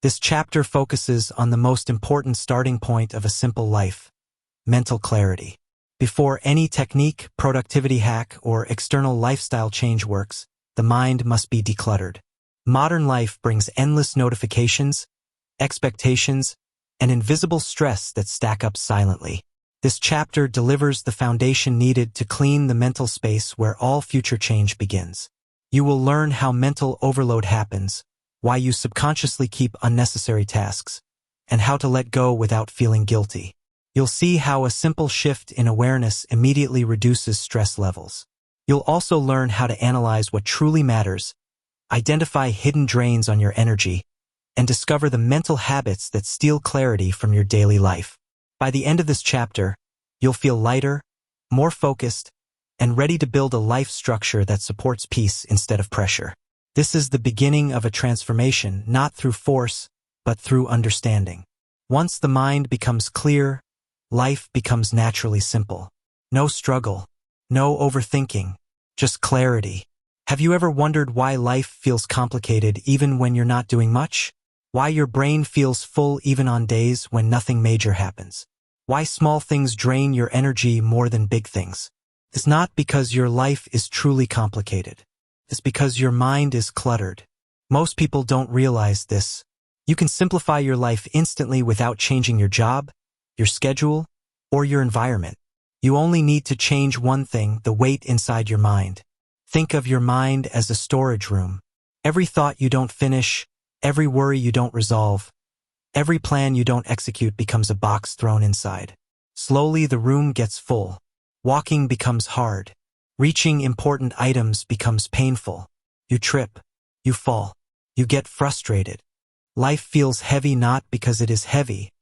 This chapter focuses on the most important starting point of a simple life: mental clarity. Before any technique, productivity hack, or external lifestyle change works, the mind must be decluttered. Modern life brings endless notifications, expectations, and invisible stress that stack up silently. This chapter delivers the foundation needed to clean the mental space where all future change begins. You will learn how mental overload happens, why you subconsciously keep unnecessary tasks, and how to let go without feeling guilty. You'll see how a simple shift in awareness immediately reduces stress levels. You'll also learn how to analyze what truly matters, identify hidden drains on your energy, and discover the mental habits that steal clarity from your daily life. By the end of this chapter, you'll feel lighter, more focused, and ready to build a life structure that supports peace instead of pressure. This is the beginning of a transformation, not through force, but through understanding. Once the mind becomes clear, life becomes naturally simple. No struggle, no overthinking, just clarity. Have you ever wondered why life feels complicated even when you're not doing much? Why your brain feels full even on days when nothing major happens? Why small things drain your energy more than big things? It's not because your life is truly complicated. It's because your mind is cluttered. Most people don't realize this. You can simplify your life instantly without changing your job, your schedule, or your environment. You only need to change one thing: the weight inside your mind. Think of your mind as a storage room. Every thought you don't finish, every worry you don't resolve, every plan you don't execute becomes a box thrown inside. Slowly the room gets full. Walking becomes hard. Reaching important items becomes painful. You trip. You fall. You get frustrated. Life feels heavy not because it is heavy,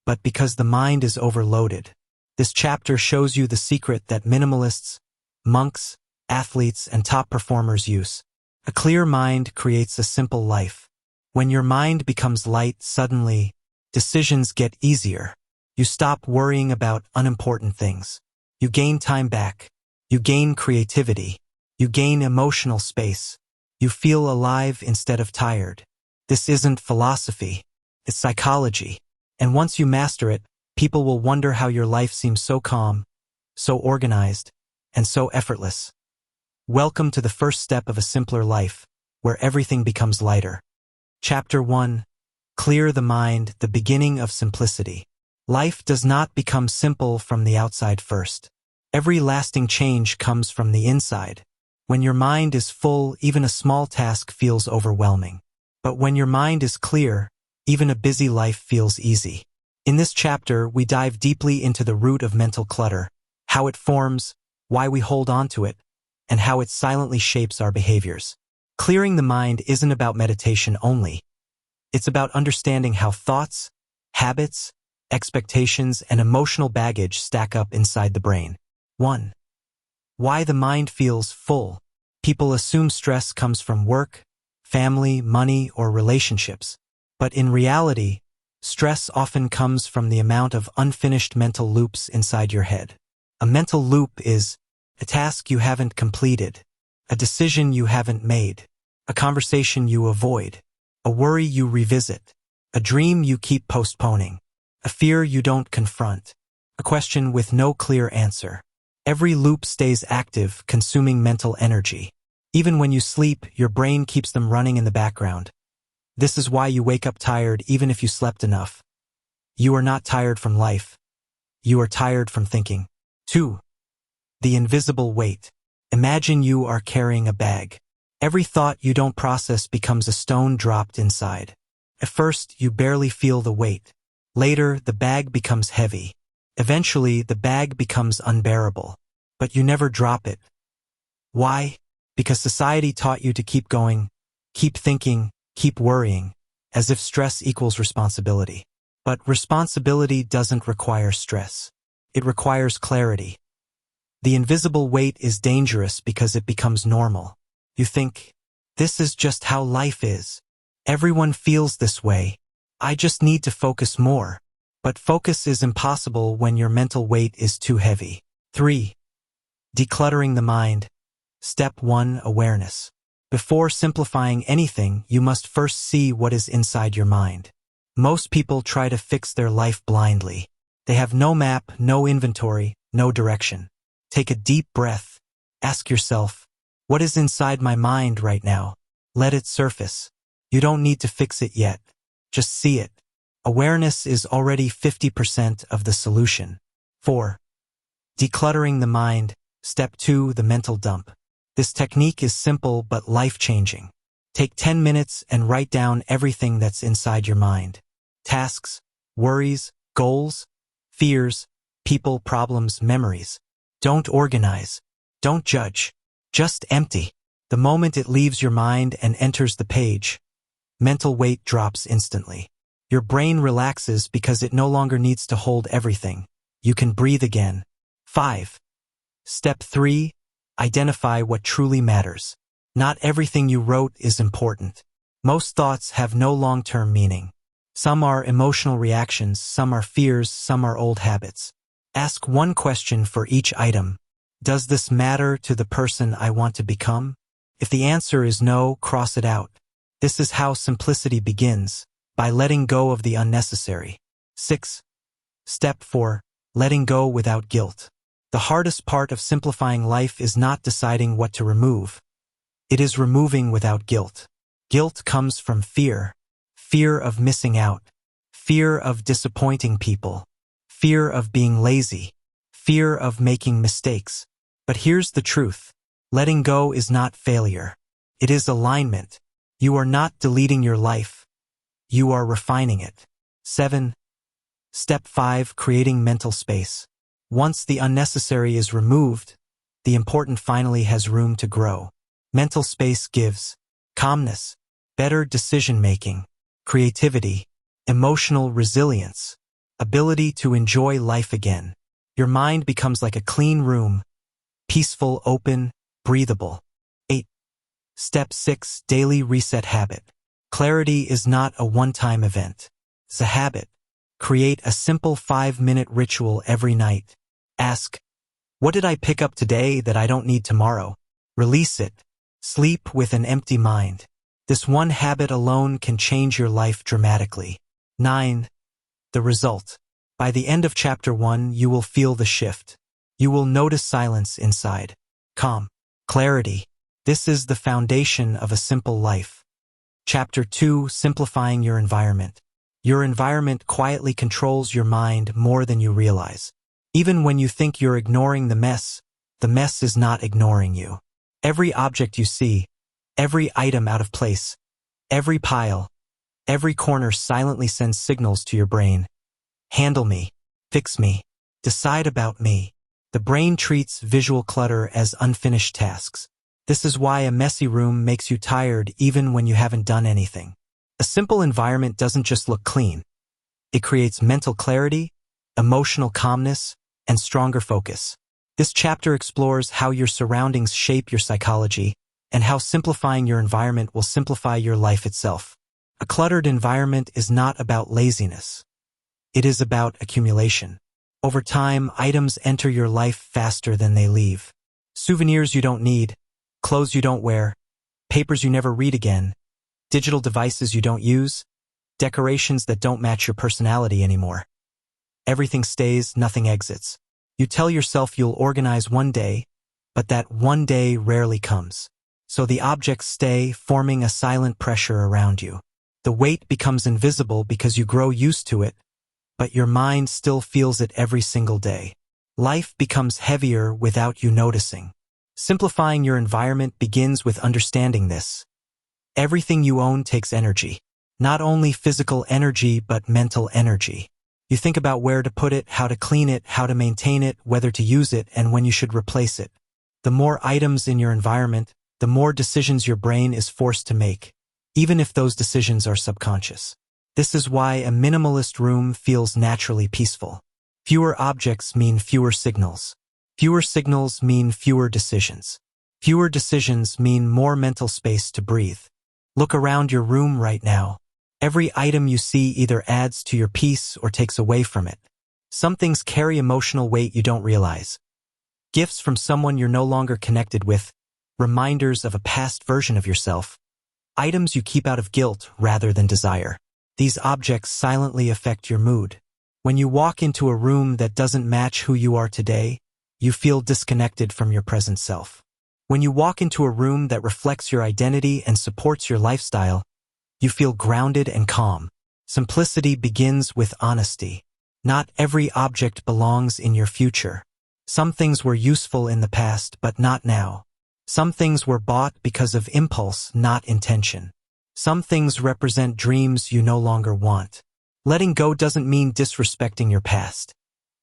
but because the mind is overloaded. This chapter shows you the secret that minimalists, monks, athletes, and top performers use. A clear mind creates a simple life. When your mind becomes light, suddenly, decisions get easier. You stop worrying about unimportant things. You gain time back. You gain creativity. You gain emotional space. You feel alive instead of tired. This isn't philosophy. It's psychology. And once you master it, people will wonder how your life seems so calm, so organized, and so effortless. Welcome to the first step of a simpler life, where everything becomes lighter. Chapter 1. Clear the mind, the beginning of simplicity. Life does not become simple from the outside first. Every lasting change comes from the inside. When your mind is full, even a small task feels overwhelming. But when your mind is clear, even a busy life feels easy. In this chapter, we dive deeply into the root of mental clutter, how it forms, why we hold on to it, and how it silently shapes our behaviors. Clearing the mind isn't about meditation only. It's about understanding how thoughts, habits, expectations, and emotional baggage stack up inside the brain. 1. Why the mind feels full. People assume stress comes from work, family, money, or relationships. But in reality, stress often comes from the amount of unfinished mental loops inside your head. A mental loop is a task you haven't completed, a decision you haven't made, a conversation you avoid, a worry you revisit, a dream you keep postponing, a fear you don't confront, a question with no clear answer. Every loop stays active, consuming mental energy. Even when you sleep, your brain keeps them running in the background. This is why you wake up tired even if you slept enough. You are not tired from life. You are tired from thinking. 2. The invisible weight. Imagine you are carrying a bag. Every thought you don't process becomes a stone dropped inside. At first, you barely feel the weight. Later, the bag becomes heavy. Eventually, the bag becomes unbearable. But you never drop it. Why? Because society taught you to keep going, keep thinking, keep worrying, as if stress equals responsibility. But responsibility doesn't require stress. It requires clarity. The invisible weight is dangerous because it becomes normal. You think, this is just how life is. Everyone feels this way. I just need to focus more. But focus is impossible when your mental weight is too heavy. 3. Decluttering the mind. Step 1. Awareness. Before simplifying anything, you must first see what is inside your mind. Most people try to fix their life blindly. They have no map, no inventory, no direction. Take a deep breath. Ask yourself, what is inside my mind right now? Let it surface. You don't need to fix it yet. Just see it. Awareness is already 50% of the solution. 4. Decluttering the mind. Step 2. The mental dump. This technique is simple but life-changing. Take 10 minutes and write down everything that's inside your mind. Tasks, worries, goals, fears, people, problems, memories. Don't organize. Don't judge. Just empty. The moment it leaves your mind and enters the page, mental weight drops instantly. Your brain relaxes because it no longer needs to hold everything. You can breathe again. 5. Step 3. Identify what truly matters. Not everything you wrote is important. Most thoughts have no long-term meaning. Some are emotional reactions, some are fears, some are old habits. Ask one question for each item. Does this matter to the person I want to become? If the answer is no, cross it out. This is how simplicity begins, by letting go of the unnecessary. 6. Step 4. Letting go without guilt. The hardest part of simplifying life is not deciding what to remove. It is removing without guilt. Guilt comes from fear. Fear of missing out. Fear of disappointing people. Fear of being lazy. Fear of making mistakes. But here's the truth. Letting go is not failure. It is alignment. You are not deleting your life. You are refining it. 7. Step 5. Creating mental space. Once the unnecessary is removed, the important finally has room to grow. Mental space gives calmness, better decision-making, creativity, emotional resilience, ability to enjoy life again. Your mind becomes like a clean room, peaceful, open, breathable. 8. Step 6. Daily reset habit. Clarity is not a one-time event. It's a habit. Create a simple 5-minute ritual every night. Ask, what did I pick up today that I don't need tomorrow? Release it. Sleep with an empty mind. This one habit alone can change your life dramatically. 9. The result. By the end of chapter 1, you will feel the shift. You will notice silence inside. Calm. Clarity. This is the foundation of a simple life. Chapter 2. Simplifying your environment. Your environment quietly controls your mind more than you realize. Even when you think you're ignoring the mess is not ignoring you. Every object you see, every item out of place, every pile, every corner silently sends signals to your brain. Handle me, fix me, decide about me. The brain treats visual clutter as unfinished tasks. This is why a messy room makes you tired even when you haven't done anything. A simple environment doesn't just look clean. It creates mental clarity, emotional calmness, and stronger focus. This chapter explores how your surroundings shape your psychology and how simplifying your environment will simplify your life itself. A cluttered environment is not about laziness. It is about accumulation. Over time, items enter your life faster than they leave. Souvenirs you don't need, clothes you don't wear, papers you never read again, digital devices you don't use, decorations that don't match your personality anymore. Everything stays, nothing exits. You tell yourself you'll organize one day, but that one day rarely comes. So the objects stay, forming a silent pressure around you. The weight becomes invisible because you grow used to it, but your mind still feels it every single day. Life becomes heavier without you noticing. Simplifying your environment begins with understanding this. Everything you own takes energy. Not only physical energy, but mental energy. You think about where to put it, how to clean it, how to maintain it, whether to use it, and when you should replace it. The more items in your environment, the more decisions your brain is forced to make, even if those decisions are subconscious. This is why a minimalist room feels naturally peaceful. Fewer objects mean fewer signals. Fewer signals mean fewer decisions. Fewer decisions mean more mental space to breathe. Look around your room right now. Every item you see either adds to your peace or takes away from it. Some things carry emotional weight you don't realize. Gifts from someone you're no longer connected with, reminders of a past version of yourself, items you keep out of guilt rather than desire. These objects silently affect your mood. When you walk into a room that doesn't match who you are today, you feel disconnected from your present self. When you walk into a room that reflects your identity and supports your lifestyle, you feel grounded and calm. Simplicity begins with honesty. Not every object belongs in your future. Some things were useful in the past, but not now. Some things were bought because of impulse, not intention. Some things represent dreams you no longer want. Letting go doesn't mean disrespecting your past.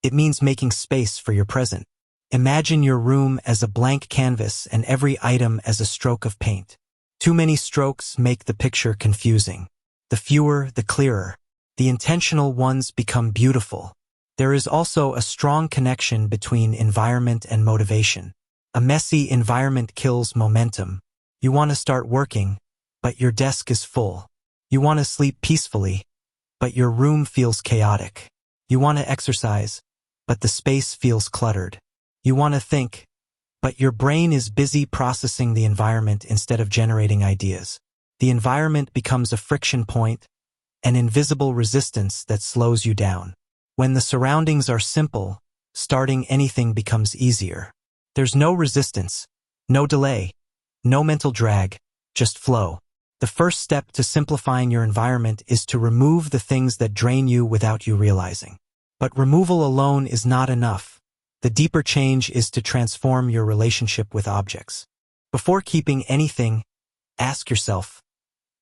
It means making space for your present. Imagine your room as a blank canvas and every item as a stroke of paint. Too many strokes make the picture confusing. The fewer, the clearer. The intentional ones become beautiful. There is also a strong connection between environment and motivation. A messy environment kills momentum. You want to start working, but your desk is full. You want to sleep peacefully, but your room feels chaotic. You want to exercise, but the space feels cluttered. You want to think, but your brain is busy processing the environment instead of generating ideas. The environment becomes a friction point, an invisible resistance that slows you down. When the surroundings are simple, starting anything becomes easier. There's no resistance, no delay, no mental drag, just flow. The first step to simplifying your environment is to remove the things that drain you without you realizing. But removal alone is not enough. The deeper change is to transform your relationship with objects. Before keeping anything, ask yourself,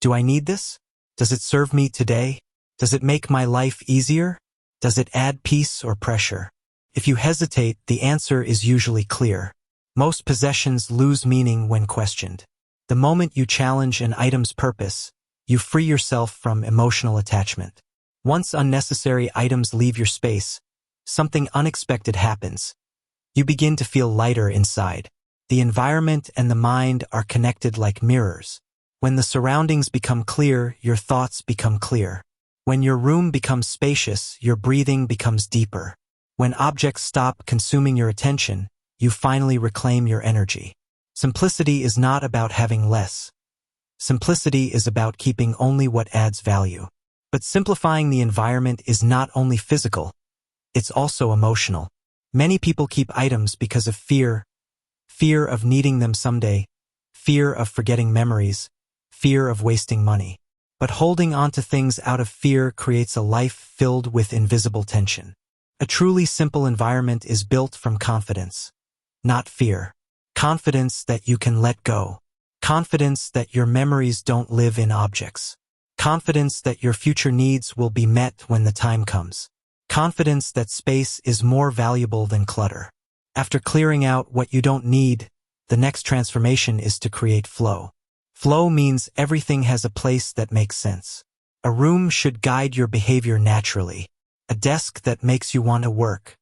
do I need this? Does it serve me today? Does it make my life easier? Does it add peace or pressure? If you hesitate, the answer is usually clear. Most possessions lose meaning when questioned. The moment you challenge an item's purpose, you free yourself from emotional attachment. Once unnecessary items leave your space, something unexpected happens. You begin to feel lighter inside. The environment and the mind are connected like mirrors. When the surroundings become clear, your thoughts become clear. When your room becomes spacious, your breathing becomes deeper. When objects stop consuming your attention, you finally reclaim your energy. Simplicity is not about having less. Simplicity is about keeping only what adds value. But simplifying the environment is not only physical, it's also emotional. Many people keep items because of fear of needing them someday, fear of forgetting memories, fear of wasting money. But holding on to things out of fear creates a life filled with invisible tension. A truly simple environment is built from confidence, not fear. Confidence that you can let go. Confidence that your memories don't live in objects. Confidence that your future needs will be met when the time comes. Confidence that space is more valuable than clutter. After clearing out what you don't need, the next transformation is to create flow. Flow means everything has a place that makes sense. A room should guide your behavior naturally. A desk that makes you want to work.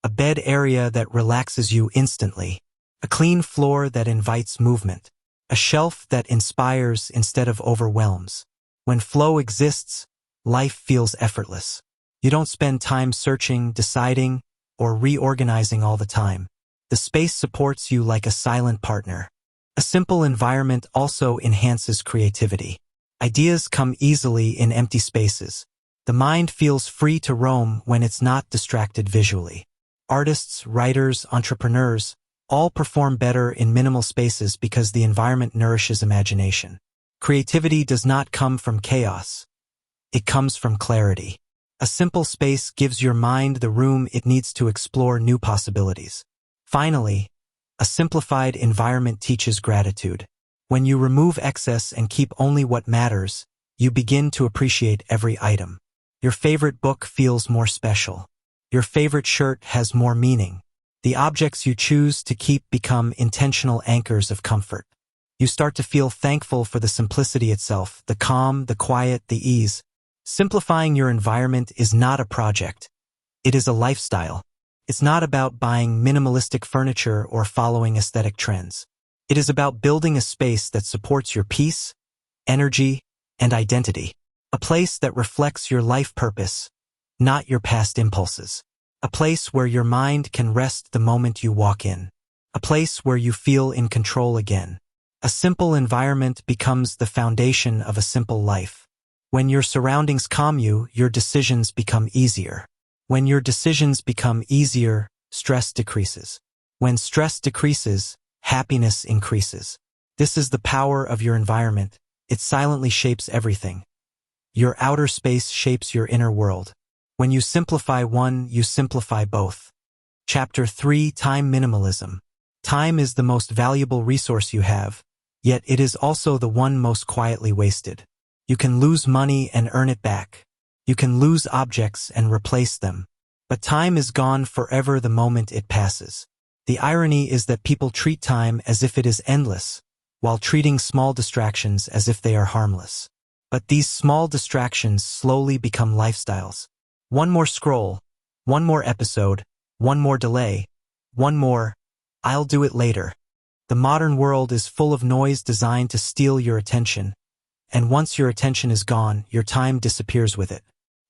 A bed area that relaxes you instantly. A clean floor that invites movement. A shelf that inspires instead of overwhelms. When flow exists, life feels effortless. You don't spend time searching, deciding, or reorganizing all the time. The space supports you like a silent partner. A simple environment also enhances creativity. Ideas come easily in empty spaces. The mind feels free to roam when it's not distracted visually. Artists, writers, entrepreneurs, all perform better in minimal spaces because the environment nourishes imagination. Creativity does not come from chaos. It comes from clarity. A simple space gives your mind the room it needs to explore new possibilities. Finally, a simplified environment teaches gratitude. When you remove excess and keep only what matters, you begin to appreciate every item. Your favorite book feels more special. Your favorite shirt has more meaning. The objects you choose to keep become intentional anchors of comfort. You start to feel thankful for the simplicity itself, the calm, the quiet, the ease. Simplifying your environment is not a project. It is a lifestyle. It's not about buying minimalistic furniture or following aesthetic trends. It is about building a space that supports your peace, energy, and identity. A place that reflects your life purpose, not your past impulses. A place where your mind can rest the moment you walk in. A place where you feel in control again. A simple environment becomes the foundation of a simple life. When your surroundings calm you, your decisions become easier. When your decisions become easier, stress decreases. When stress decreases, happiness increases. This is the power of your environment. It silently shapes everything. Your outer space shapes your inner world. When you simplify one, you simplify both. Chapter 3: Time Minimalism. Time is the most valuable resource you have, yet it is also the one most quietly wasted. You can lose money and earn it back. You can lose objects and replace them. But time is gone forever the moment it passes. The irony is that people treat time as if it is endless, while treating small distractions as if they are harmless. But these small distractions slowly become lifestyles. One more scroll, one more episode, one more delay, one more, "I'll do it later." The modern world is full of noise designed to steal your attention, and once your attention is gone, your time disappears with it.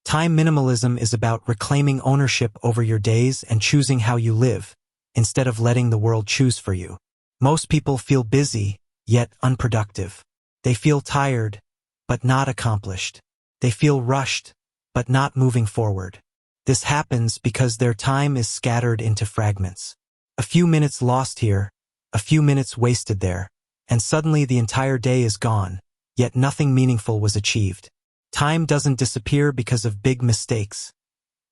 Time minimalism is about reclaiming ownership over your days and choosing how you live, instead of letting the world choose for you. Most people feel busy, yet unproductive. They feel tired, but not accomplished. They feel rushed, but not moving forward. This happens because their time is scattered into fragments. A few minutes lost here, a few minutes wasted there, and suddenly the entire day is gone, yet nothing meaningful was achieved. Time doesn't disappear because of big mistakes.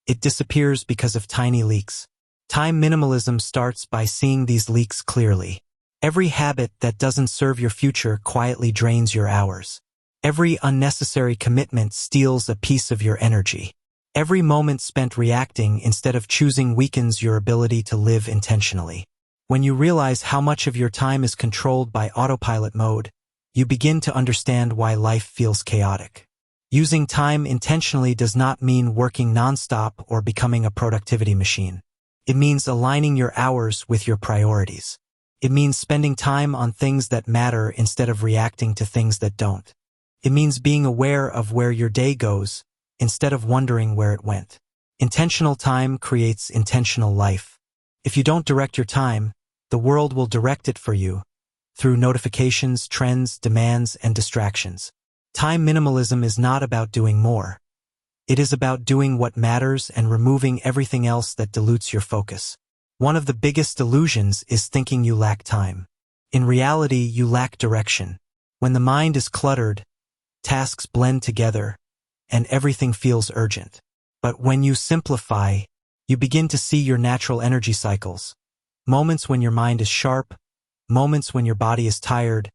It disappears because of tiny leaks. Time minimalism starts by seeing these leaks clearly. Every habit that doesn't serve your future quietly drains your hours. Every unnecessary commitment steals a piece of your energy. Every moment spent reacting instead of choosing weakens your ability to live intentionally. When you realize how much of your time is controlled by autopilot mode, you begin to understand why life feels chaotic. Using time intentionally does not mean working nonstop or becoming a productivity machine. It means aligning your hours with your priorities. It means spending time on things that matter instead of reacting to things that don't. It means being aware of where your day goes, instead of wondering where it went. Intentional time creates intentional life. If you don't direct your time, the world will direct it for you, through notifications, trends, demands, and distractions. Time minimalism is not about doing more. It is about doing what matters and removing everything else that dilutes your focus. One of the biggest delusions is thinking you lack time. In reality, you lack direction. When the mind is cluttered, tasks blend together, and everything feels urgent. But when you simplify, you begin to see your natural energy cycles. Moments when your mind is sharp, moments when your body is tired,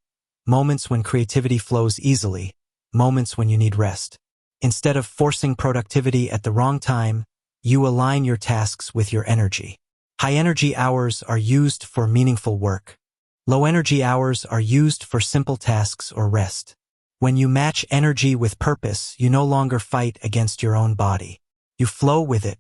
moments when creativity flows easily, moments when you need rest. Instead of forcing productivity at the wrong time, you align your tasks with your energy. High-energy hours are used for meaningful work. Low-energy hours are used for simple tasks or rest. When you match energy with purpose, you no longer fight against your own body. You flow with it.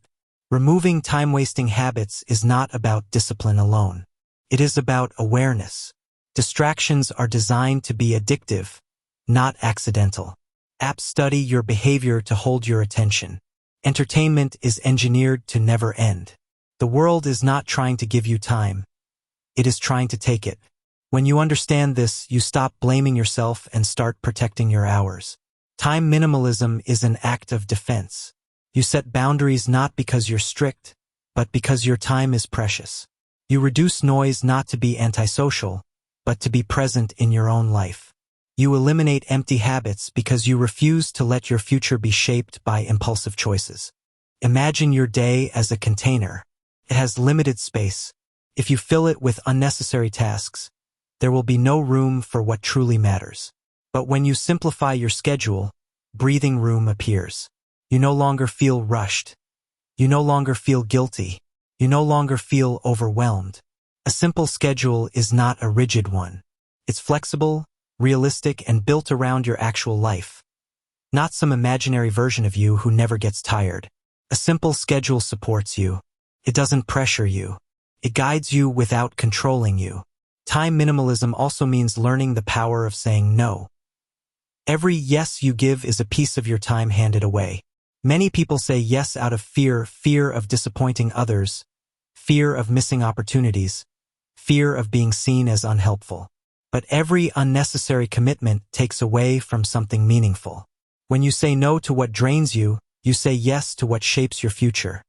Removing time-wasting habits is not about discipline alone. It is about awareness. Distractions are designed to be addictive, not accidental. Apps study your behavior to hold your attention. Entertainment is engineered to never end. The world is not trying to give you time. It is trying to take it. When you understand this, you stop blaming yourself and start protecting your hours. Time minimalism is an act of defense. You set boundaries not because you're strict, but because your time is precious. You reduce noise not to be antisocial, but to be present in your own life. You eliminate empty habits because you refuse to let your future be shaped by impulsive choices. Imagine your day as a container. It has limited space. If you fill it with unnecessary tasks, there will be no room for what truly matters. But when you simplify your schedule, breathing room appears. You no longer feel rushed. You no longer feel guilty. You no longer feel overwhelmed. A simple schedule is not a rigid one. It's flexible, realistic, and built around your actual life. Not some imaginary version of you who never gets tired. A simple schedule supports you. It doesn't pressure you. It guides you without controlling you. Time minimalism also means learning the power of saying no. Every yes you give is a piece of your time handed away. Many people say yes out of fear of disappointing others, fear of missing opportunities, fear of being seen as unhelpful. But every unnecessary commitment takes away from something meaningful. When you say no to what drains you, you say yes to what shapes your future.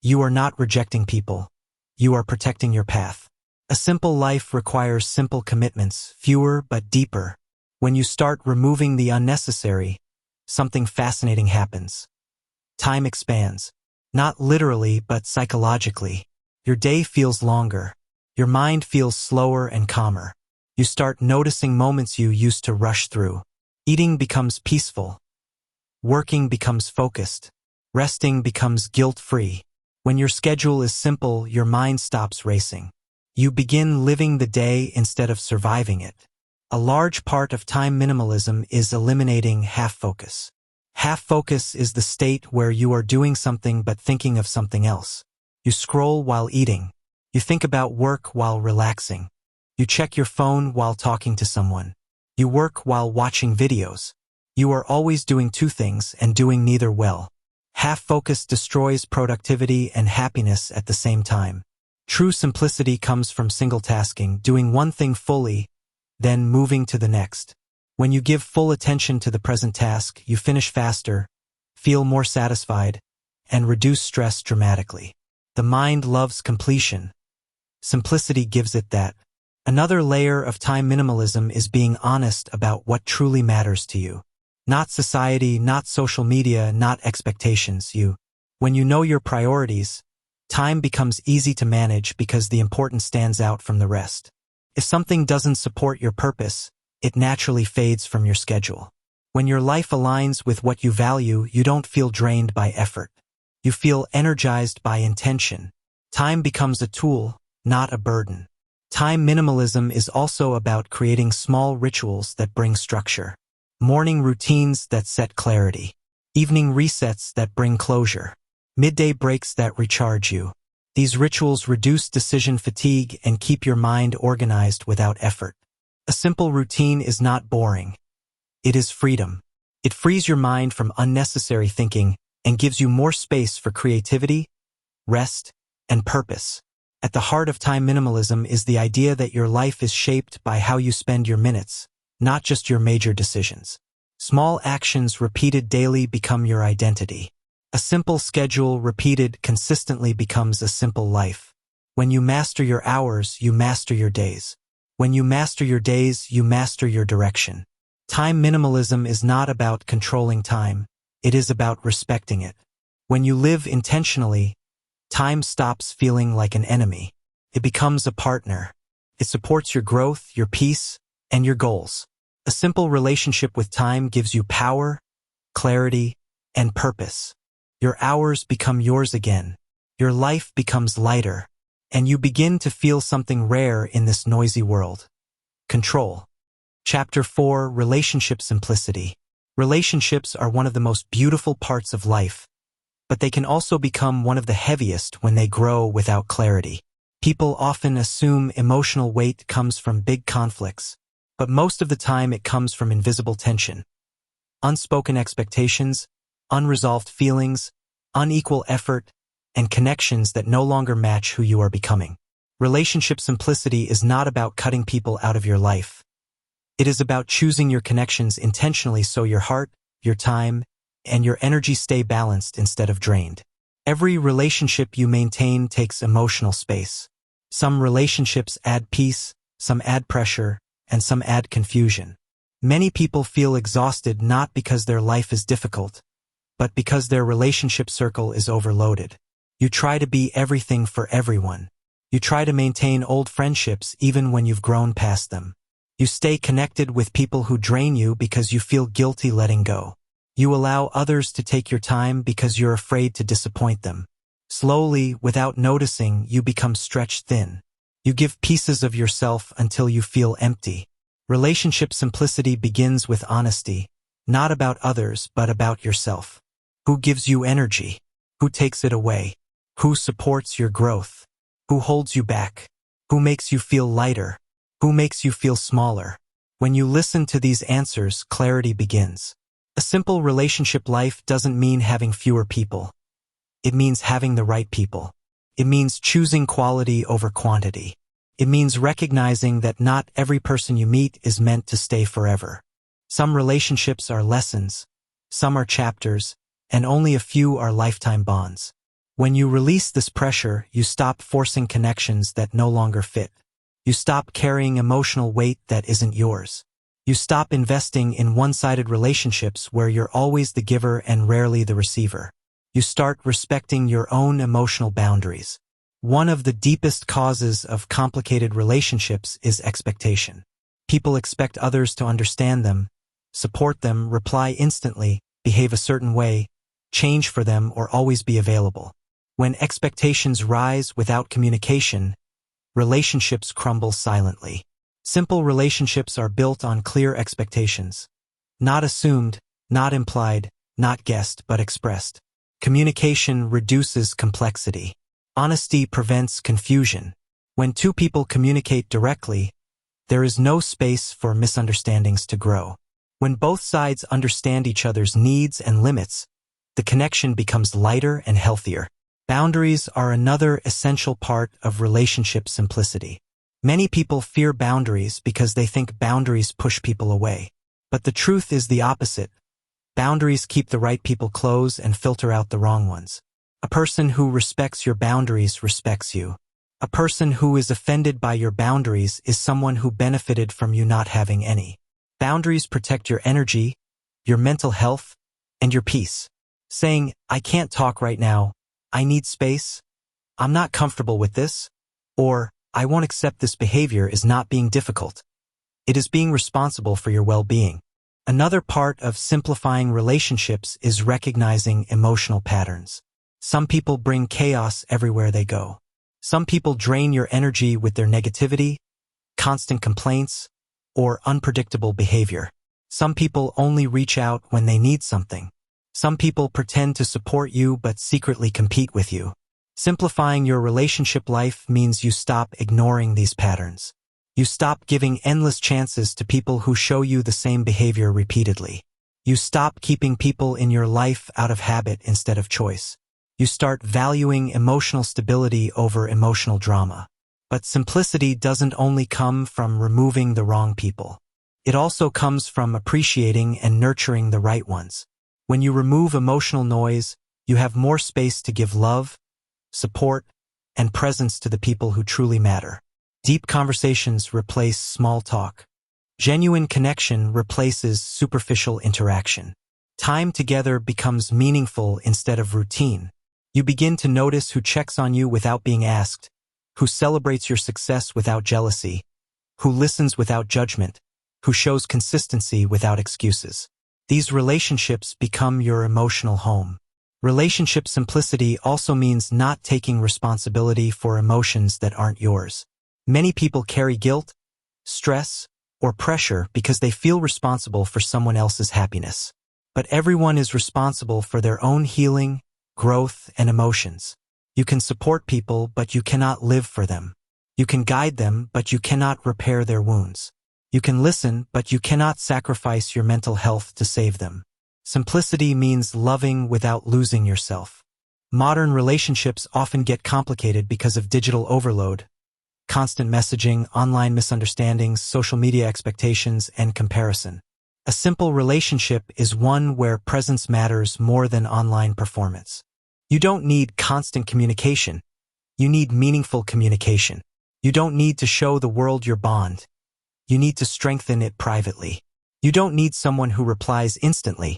You are not rejecting people. You are protecting your path. A simple life requires simple commitments, fewer but deeper. When you start removing the unnecessary, something fascinating happens. Time expands. Not literally, but psychologically. Your day feels longer. Your mind feels slower and calmer. You start noticing moments you used to rush through. Eating becomes peaceful. Working becomes focused. Resting becomes guilt-free. When your schedule is simple, your mind stops racing. You begin living the day instead of surviving it. A large part of time minimalism is eliminating half-focus. Half-focus is the state where you are doing something but thinking of something else. You scroll while eating. You think about work while relaxing. You check your phone while talking to someone. You work while watching videos. You are always doing two things and doing neither well. Half-focus destroys productivity and happiness at the same time. True simplicity comes from single-tasking, doing one thing fully, then moving to the next. When you give full attention to the present task, you finish faster, feel more satisfied, and reduce stress dramatically. The mind loves completion. Simplicity gives it that. Another layer of time minimalism is being honest about what truly matters to you. Not society, not social media, not expectations, you. When you know your priorities, time becomes easy to manage because the important stands out from the rest. If something doesn't support your purpose, it naturally fades from your schedule. When your life aligns with what you value, you don't feel drained by effort. You feel energized by intention. Time becomes a tool, not a burden. Time minimalism is also about creating small rituals that bring structure. Morning routines that set clarity. Evening resets that bring closure. Midday breaks that recharge you. These rituals reduce decision fatigue and keep your mind organized without effort. A simple routine is not boring. It is freedom. It frees your mind from unnecessary thinking and gives you more space for creativity, rest, and purpose. At the heart of time minimalism is the idea that your life is shaped by how you spend your minutes, not just your major decisions. Small actions repeated daily become your identity. A simple schedule repeated consistently becomes a simple life. When you master your hours, you master your days. When you master your days, you master your direction. Time minimalism is not about controlling time. It is about respecting it. When you live intentionally, time stops feeling like an enemy. It becomes a partner. It supports your growth, your peace, and your goals. A simple relationship with time gives you power, clarity, and purpose. Your hours become yours again. Your life becomes lighter, and you begin to feel something rare in this noisy world. Control. Chapter 4: Relationship Simplicity. Relationships are one of the most beautiful parts of life, but they can also become one of the heaviest when they grow without clarity. People often assume emotional weight comes from big conflicts, but most of the time it comes from invisible tension. Unspoken expectations, unresolved feelings, unequal effort, and connections that no longer match who you are becoming. Relationship simplicity is not about cutting people out of your life. It is about choosing your connections intentionally so your heart, your time, and your energy stay balanced instead of drained. Every relationship you maintain takes emotional space. Some relationships add peace, some add pressure, and some add confusion. Many people feel exhausted not because their life is difficult, but because their relationship circle is overloaded. You try to be everything for everyone. You try to maintain old friendships even when you've grown past them. You stay connected with people who drain you because you feel guilty letting go. You allow others to take your time because you're afraid to disappoint them. Slowly, without noticing, you become stretched thin. You give pieces of yourself until you feel empty. Relationship simplicity begins with honesty, not about others but about yourself. Who gives you energy? Who takes it away? Who supports your growth? Who holds you back? Who makes you feel lighter? Who makes you feel smaller? When you listen to these answers, clarity begins. A simple relationship life doesn't mean having fewer people. It means having the right people. It means choosing quality over quantity. It means recognizing that not every person you meet is meant to stay forever. Some relationships are lessons, some are chapters, and only a few are lifetime bonds. When you release this pressure, you stop forcing connections that no longer fit. You stop carrying emotional weight that isn't yours. You stop investing in one-sided relationships where you're always the giver and rarely the receiver. You start respecting your own emotional boundaries. One of the deepest causes of complicated relationships is expectation. People expect others to understand them, support them, reply instantly, behave a certain way, change for them, or always be available. When expectations rise without communication, relationships crumble silently. Simple relationships are built on clear expectations. Not assumed, not implied, not guessed, but expressed. Communication reduces complexity. Honesty prevents confusion. When two people communicate directly, there is no space for misunderstandings to grow. When both sides understand each other's needs and limits, the connection becomes lighter and healthier. Boundaries are another essential part of relationship simplicity. Many people fear boundaries because they think boundaries push people away. But the truth is the opposite. Boundaries keep the right people close and filter out the wrong ones. A person who respects your boundaries respects you. A person who is offended by your boundaries is someone who benefited from you not having any. Boundaries protect your energy, your mental health, and your peace. Saying, "I can't talk right now, I need space, I'm not comfortable with this," or "I won't accept this behavior" is not being difficult. It is being responsible for your well-being. Another part of simplifying relationships is recognizing emotional patterns. Some people bring chaos everywhere they go. Some people drain your energy with their negativity, constant complaints, or unpredictable behavior. Some people only reach out when they need something. Some people pretend to support you but secretly compete with you. Simplifying your relationship life means you stop ignoring these patterns. You stop giving endless chances to people who show you the same behavior repeatedly. You stop keeping people in your life out of habit instead of choice. You start valuing emotional stability over emotional drama. But simplicity doesn't only come from removing the wrong people. It also comes from appreciating and nurturing the right ones. When you remove emotional noise, you have more space to give love, support, and presence to the people who truly matter. Deep conversations replace small talk. Genuine connection replaces superficial interaction. Time together becomes meaningful instead of routine. You begin to notice who checks on you without being asked, who celebrates your success without jealousy, who listens without judgment, who shows consistency without excuses. These relationships become your emotional home. Relationship simplicity also means not taking responsibility for emotions that aren't yours. Many people carry guilt, stress, or pressure because they feel responsible for someone else's happiness. But everyone is responsible for their own healing, growth, and emotions. You can support people, but you cannot live for them. You can guide them, but you cannot repair their wounds. You can listen, but you cannot sacrifice your mental health to save them. Simplicity means loving without losing yourself. Modern relationships often get complicated because of digital overload, constant messaging, online misunderstandings, social media expectations, and comparison. A simple relationship is one where presence matters more than online performance. You don't need constant communication. You need meaningful communication. You don't need to show the world your bond. You need to strengthen it privately. You don't need someone who replies instantly.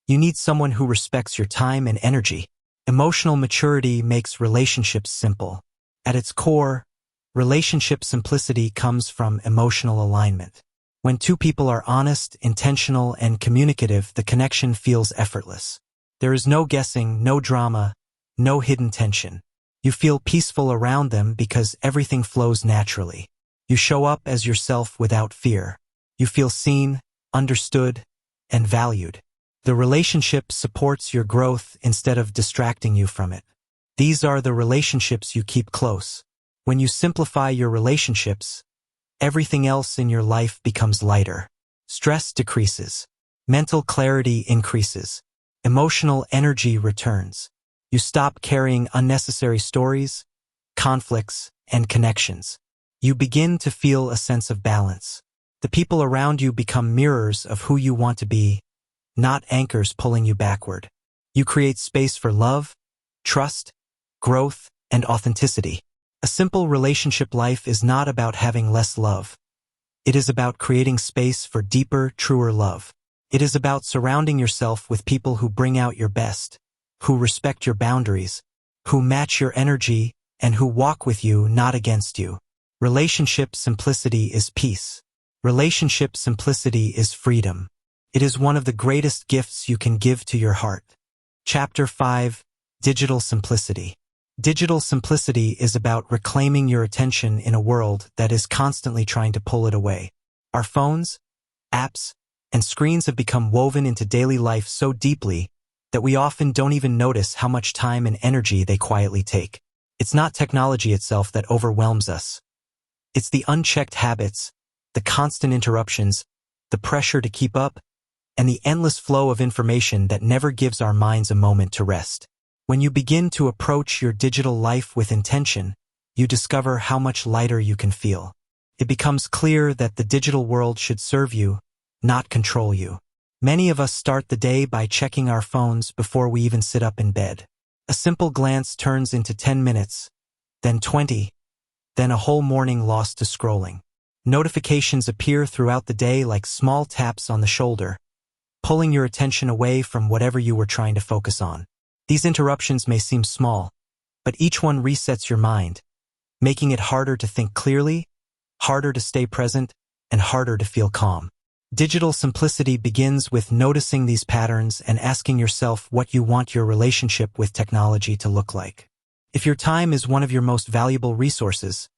You need someone who respects your time and energy. Emotional maturity makes relationships simple. At its core, relationship simplicity comes from emotional alignment. When two people are honest, intentional, and communicative, the connection feels effortless. There is no guessing, no drama, no hidden tension. You feel peaceful around them because everything flows naturally. You show up as yourself without fear. You feel seen, understood, and valued. The relationship supports your growth instead of distracting you from it. These are the relationships you keep close. When you simplify your relationships, everything else in your life becomes lighter. Stress decreases. Mental clarity increases. Emotional energy returns. You stop carrying unnecessary stories, conflicts, and connections. You begin to feel a sense of balance. The people around you become mirrors of who you want to be, not anchors pulling you backward. You create space for love, trust, growth, and authenticity. A simple relationship life is not about having less love. It is about creating space for deeper, truer love. It is about surrounding yourself with people who bring out your best, who respect your boundaries, who match your energy, and who walk with you, not against you. Relationship simplicity is peace. Relationship simplicity is freedom. It is one of the greatest gifts you can give to your heart. Chapter 5: Digital Simplicity. Digital simplicity is about reclaiming your attention in a world that is constantly trying to pull it away. Our phones, apps, and screens have become woven into daily life so deeply that we often don't even notice how much time and energy they quietly take. It's not technology itself that overwhelms us. It's the unchecked habits, the constant interruptions, the pressure to keep up, and the endless flow of information that never gives our minds a moment to rest. When you begin to approach your digital life with intention, you discover how much lighter you can feel. It becomes clear that the digital world should serve you, not control you. Many of us start the day by checking our phones before we even sit up in bed. A simple glance turns into 10 minutes, then 20, then a whole morning lost to scrolling. Notifications appear throughout the day like small taps on the shoulder, pulling your attention away from whatever you were trying to focus on. These interruptions may seem small, but each one resets your mind, making it harder to think clearly, harder to stay present, and harder to feel calm. Digital simplicity begins with noticing these patterns and asking yourself what you want your relationship with technology to look like. If your time is one of your most valuable resources,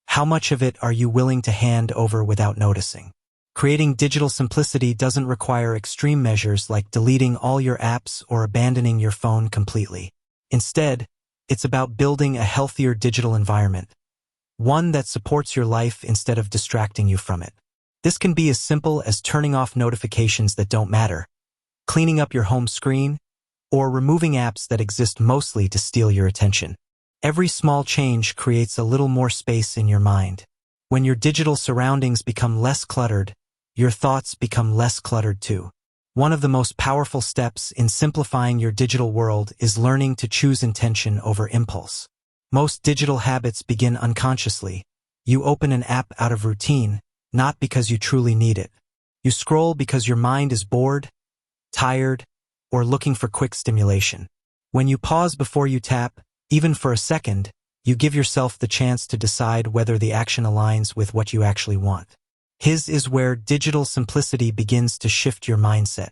how much of it are you willing to hand over without noticing? Creating digital simplicity doesn't require extreme measures like deleting all your apps or abandoning your phone completely. Instead, it's about building a healthier digital environment, one that supports your life instead of distracting you from it. This can be as simple as turning off notifications that don't matter, cleaning up your home screen, or removing apps that exist mostly to steal your attention. Every small change creates a little more space in your mind. When your digital surroundings become less cluttered, your thoughts become less cluttered too. One of the most powerful steps in simplifying your digital world is learning to choose intention over impulse. Most digital habits begin unconsciously. You open an app out of routine, not because you truly need it. You scroll because your mind is bored, tired, or looking for quick stimulation. When you pause before you tap, even for a second, you give yourself the chance to decide whether the action aligns with what you actually want. This is where digital simplicity begins to shift your mindset.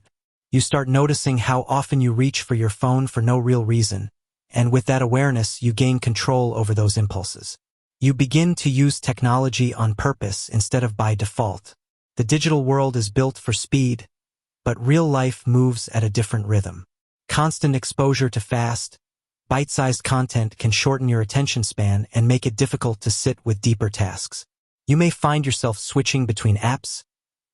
You start noticing how often you reach for your phone for no real reason, and with that awareness, you gain control over those impulses. You begin to use technology on purpose instead of by default. The digital world is built for speed, but real life moves at a different rhythm. Constant exposure to fast, bite-sized content can shorten your attention span and make it difficult to sit with deeper tasks. You may find yourself switching between apps,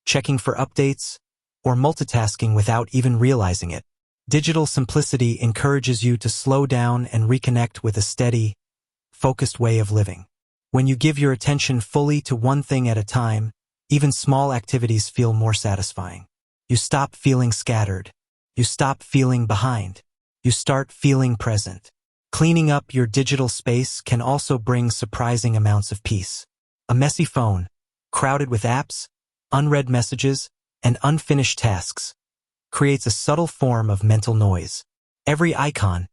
checking for updates, or multitasking without even realizing it. Digital simplicity encourages you to slow down and reconnect with a steady, focused way of living. When you give your attention fully to one thing at a time, even small activities feel more satisfying. You stop feeling scattered. You stop feeling behind. You start feeling present. Cleaning up your digital space can also bring surprising amounts of peace. A messy phone, crowded with apps, unread messages, and unfinished tasks, creates a subtle form of mental noise. Every icon,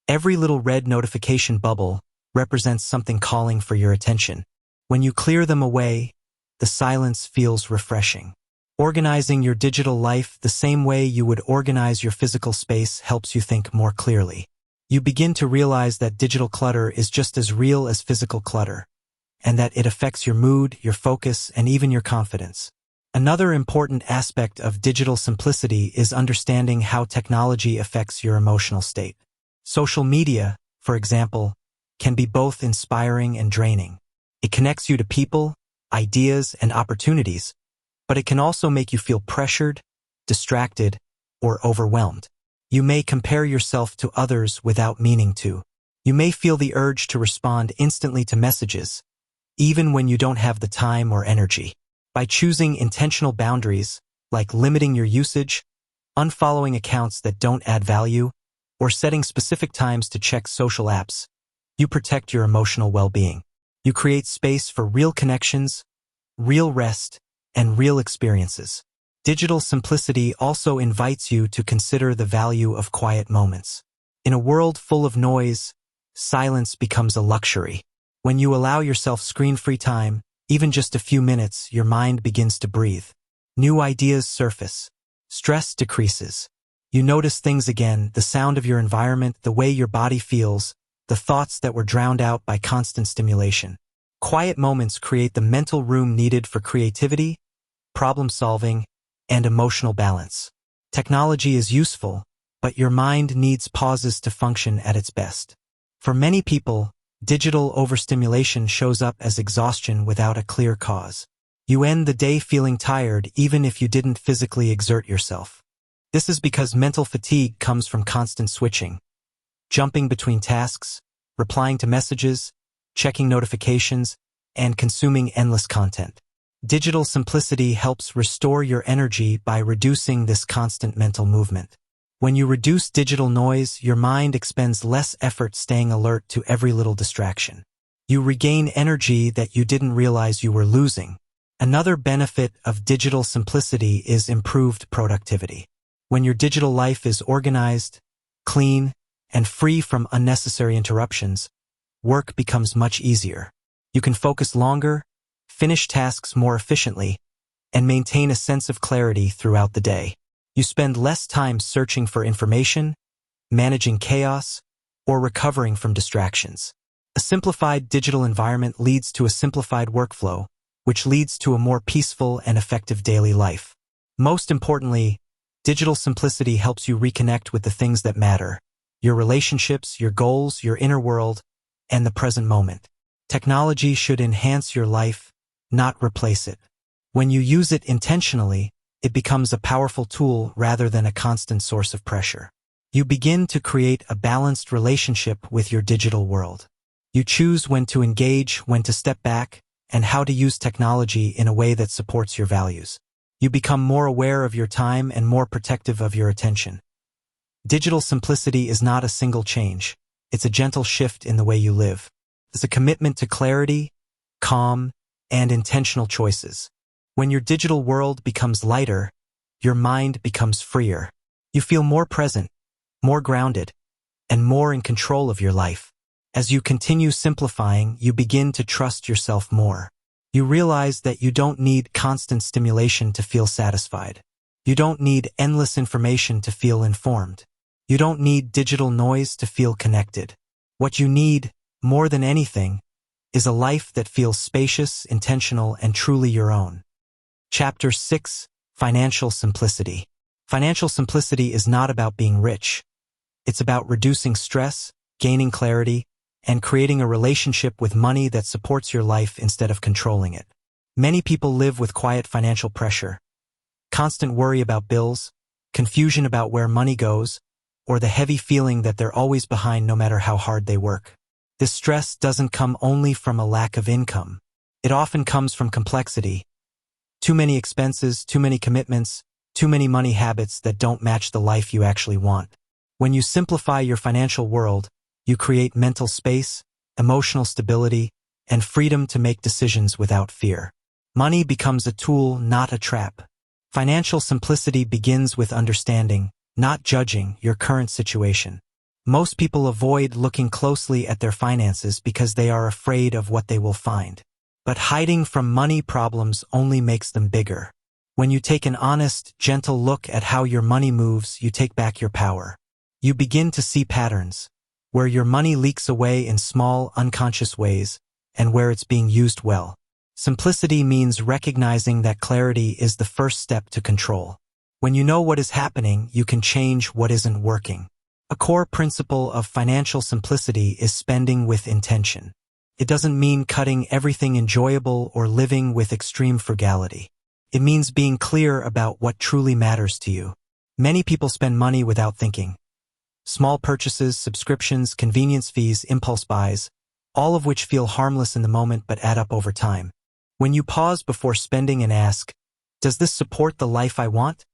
every little red notification bubble represents something calling for your attention. When you clear them away, the silence feels refreshing. Organizing your digital life the same way you would organize your physical space helps you think more clearly. You begin to realize that digital clutter is just as real as physical clutter, and that it affects your mood, your focus, and even your confidence. Another important aspect of digital simplicity is understanding how technology affects your emotional state. Social media, for example, can be both inspiring and draining. It connects you to people, ideas, and opportunities, but it can also make you feel pressured, distracted, or overwhelmed. You may compare yourself to others without meaning to. You may feel the urge to respond instantly to messages, even when you don't have the time or energy. By choosing intentional boundaries, like limiting your usage, unfollowing accounts that don't add value, or setting specific times to check social apps, you protect your emotional well-being. You create space for real connections, real rest, and real experiences. Digital simplicity also invites you to consider the value of quiet moments. In a world full of noise, silence becomes a luxury. When you allow yourself screen-free time, even just a few minutes, your mind begins to breathe. New ideas surface. Stress decreases. You notice things again, the sound of your environment, the way your body feels, the thoughts that were drowned out by constant stimulation. Quiet moments create the mental room needed for creativity, problem-solving, and emotional balance. Technology is useful, but your mind needs pauses to function at its best. For many people, digital overstimulation shows up as exhaustion without a clear cause. You end the day feeling tired even if you didn't physically exert yourself. This is because mental fatigue comes from constant switching, jumping between tasks, replying to messages, checking notifications, and consuming endless content. Digital simplicity helps restore your energy by reducing this constant mental movement. When you reduce digital noise, your mind expends less effort staying alert to every little distraction. You regain energy that you didn't realize you were losing. Another benefit of digital simplicity is improved productivity. When your digital life is organized, clean, and free from unnecessary interruptions, work becomes much easier. You can focus longer, finish tasks more efficiently, and maintain a sense of clarity throughout the day. You spend less time searching for information, managing chaos, or recovering from distractions. A simplified digital environment leads to a simplified workflow, which leads to a more peaceful and effective daily life. Most importantly, digital simplicity helps you reconnect with the things that matter: your relationships, your goals, your inner world, and the present moment. Technology should enhance your life, not replace it. When you use it intentionally, it becomes a powerful tool rather than a constant source of pressure. You begin to create a balanced relationship with your digital world. You choose when to engage, when to step back, and how to use technology in a way that supports your values. You become more aware of your time and more protective of your attention. Digital simplicity is not a single change. It's a gentle shift in the way you live. It's a commitment to clarity, calm, and intentional choices. When your digital world becomes lighter, your mind becomes freer. You feel more present, more grounded, and more in control of your life. As you continue simplifying, you begin to trust yourself more. You realize that you don't need constant stimulation to feel satisfied. You don't need endless information to feel informed. You don't need digital noise to feel connected. What you need, more than anything, is a life that feels spacious, intentional, and truly your own. Chapter 6: Financial Simplicity. Financial simplicity is not about being rich. It's about reducing stress, gaining clarity, and creating a relationship with money that supports your life instead of controlling it. Many people live with quiet financial pressure, constant worry about bills, confusion about where money goes, or the heavy feeling that they're always behind no matter how hard they work. This stress doesn't come only from a lack of income. It often comes from complexity. Too many expenses, too many commitments, too many money habits that don't match the life you actually want. When you simplify your financial world, you create mental space, emotional stability, and freedom to make decisions without fear. Money becomes a tool, not a trap. Financial simplicity begins with understanding, not judging, your current situation. Most people avoid looking closely at their finances because they are afraid of what they will find. But hiding from money problems only makes them bigger. When you take an honest, gentle look at how your money moves, you take back your power. You begin to see patterns, where your money leaks away in small, unconscious ways, and where it's being used well. Simplicity means recognizing that clarity is the first step to control. When you know what is happening, you can change what isn't working. A core principle of financial simplicity is spending with intention. It doesn't mean cutting everything enjoyable or living with extreme frugality. It means being clear about what truly matters to you. Many people spend money without thinking. Small purchases, subscriptions, convenience fees, impulse buys. all of which feel harmless in the moment but add up over time. When you pause before spending and ask, "Does this support the life I want?"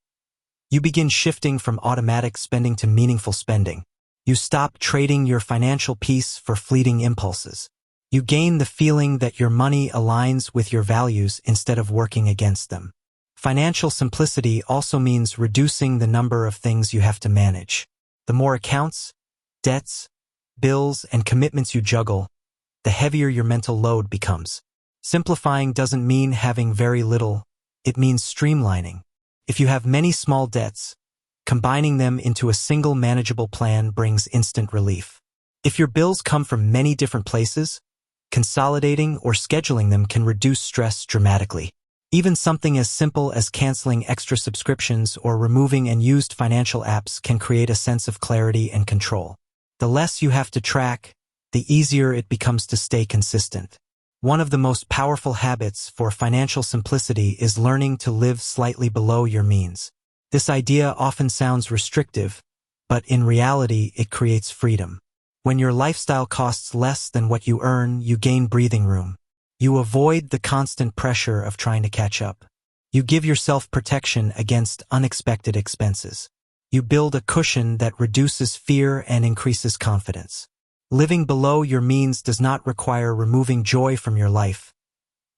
you begin shifting from automatic spending to meaningful spending. You stop trading your financial peace for fleeting impulses. You gain the feeling that your money aligns with your values instead of working against them. Financial simplicity also means reducing the number of things you have to manage. The more accounts, debts, bills, and commitments you juggle, the heavier your mental load becomes. Simplifying doesn't mean having very little, it means streamlining. If you have many small debts, combining them into a single manageable plan brings instant relief. If your bills come from many different places, consolidating or scheduling them can reduce stress dramatically. Even something as simple as canceling extra subscriptions or removing unused financial apps can create a sense of clarity and control. The less you have to track, the easier it becomes to stay consistent. One of the most powerful habits for financial simplicity is learning to live slightly below your means. This idea often sounds restrictive, but in reality it creates freedom. When your lifestyle costs less than what you earn, you gain breathing room. You avoid the constant pressure of trying to catch up. You give yourself protection against unexpected expenses. You build a cushion that reduces fear and increases confidence. Living below your means does not require removing joy from your life.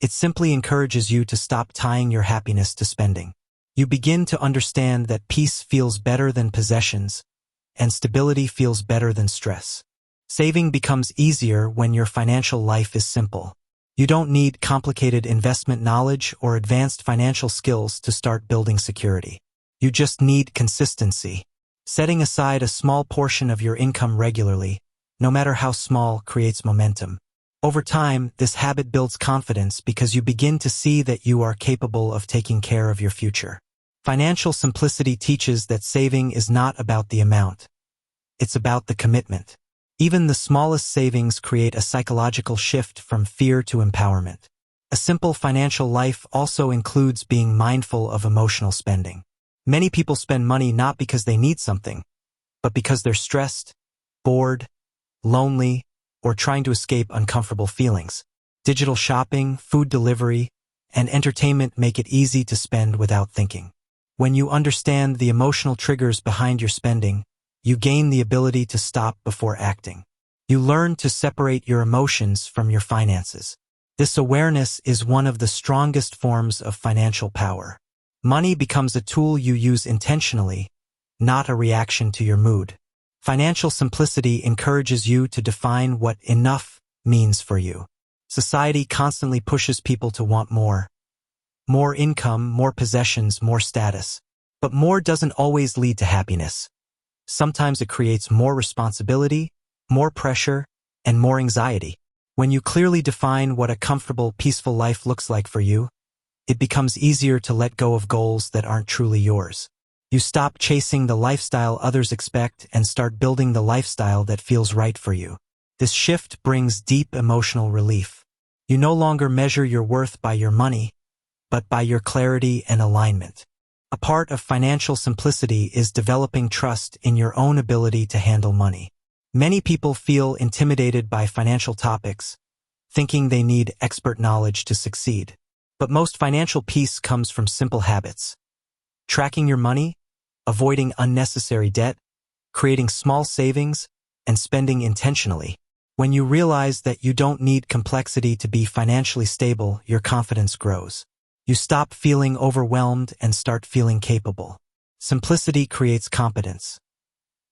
It simply encourages you to stop tying your happiness to spending. You begin to understand that peace feels better than possessions, and stability feels better than stress. Saving becomes easier when your financial life is simple. You don't need complicated investment knowledge or advanced financial skills to start building security. You just need consistency. Setting aside a small portion of your income regularly, no matter how small, creates momentum. Over time, this habit builds confidence because you begin to see that you are capable of taking care of your future. Financial simplicity teaches that saving is not about the amount. It's about the commitment. Even the smallest savings create a psychological shift from fear to empowerment. A simple financial life also includes being mindful of emotional spending. Many people spend money not because they need something, but because they're stressed, bored, lonely, or trying to escape uncomfortable feelings. Digital shopping, food delivery, and entertainment make it easy to spend without thinking. When you understand the emotional triggers behind your spending, you gain the ability to stop before acting. You learn to separate your emotions from your finances. This awareness is one of the strongest forms of financial power. Money becomes a tool you use intentionally, not a reaction to your mood. Financial simplicity encourages you to define what enough means for you. Society constantly pushes people to want more. More income, more possessions, more status. But more doesn't always lead to happiness. Sometimes it creates more responsibility, more pressure, and more anxiety. When you clearly define what a comfortable, peaceful life looks like for you, it becomes easier to let go of goals that aren't truly yours. You stop chasing the lifestyle others expect and start building the lifestyle that feels right for you. This shift brings deep emotional relief. You no longer measure your worth by your money, but by your clarity and alignment. A part of financial simplicity is developing trust in your own ability to handle money. Many people feel intimidated by financial topics, thinking they need expert knowledge to succeed. But most financial peace comes from simple habits. Tracking your money, avoiding unnecessary debt, creating small savings, and spending intentionally. When you realize that you don't need complexity to be financially stable, your confidence grows. You stop feeling overwhelmed and start feeling capable. Simplicity creates competence.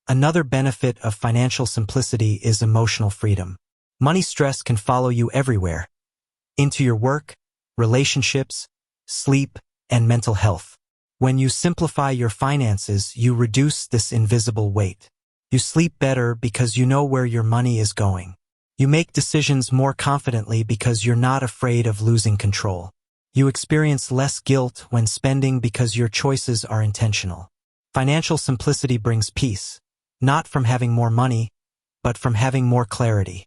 Another benefit of financial simplicity is emotional freedom. Money stress can follow you everywhere, into your work, relationships, sleep, and mental health. When you simplify your finances, you reduce this invisible weight. You sleep better because you know where your money is going. You make decisions more confidently because you're not afraid of losing control. You experience less guilt when spending because your choices are intentional. Financial simplicity brings peace, not from having more money, but from having more clarity.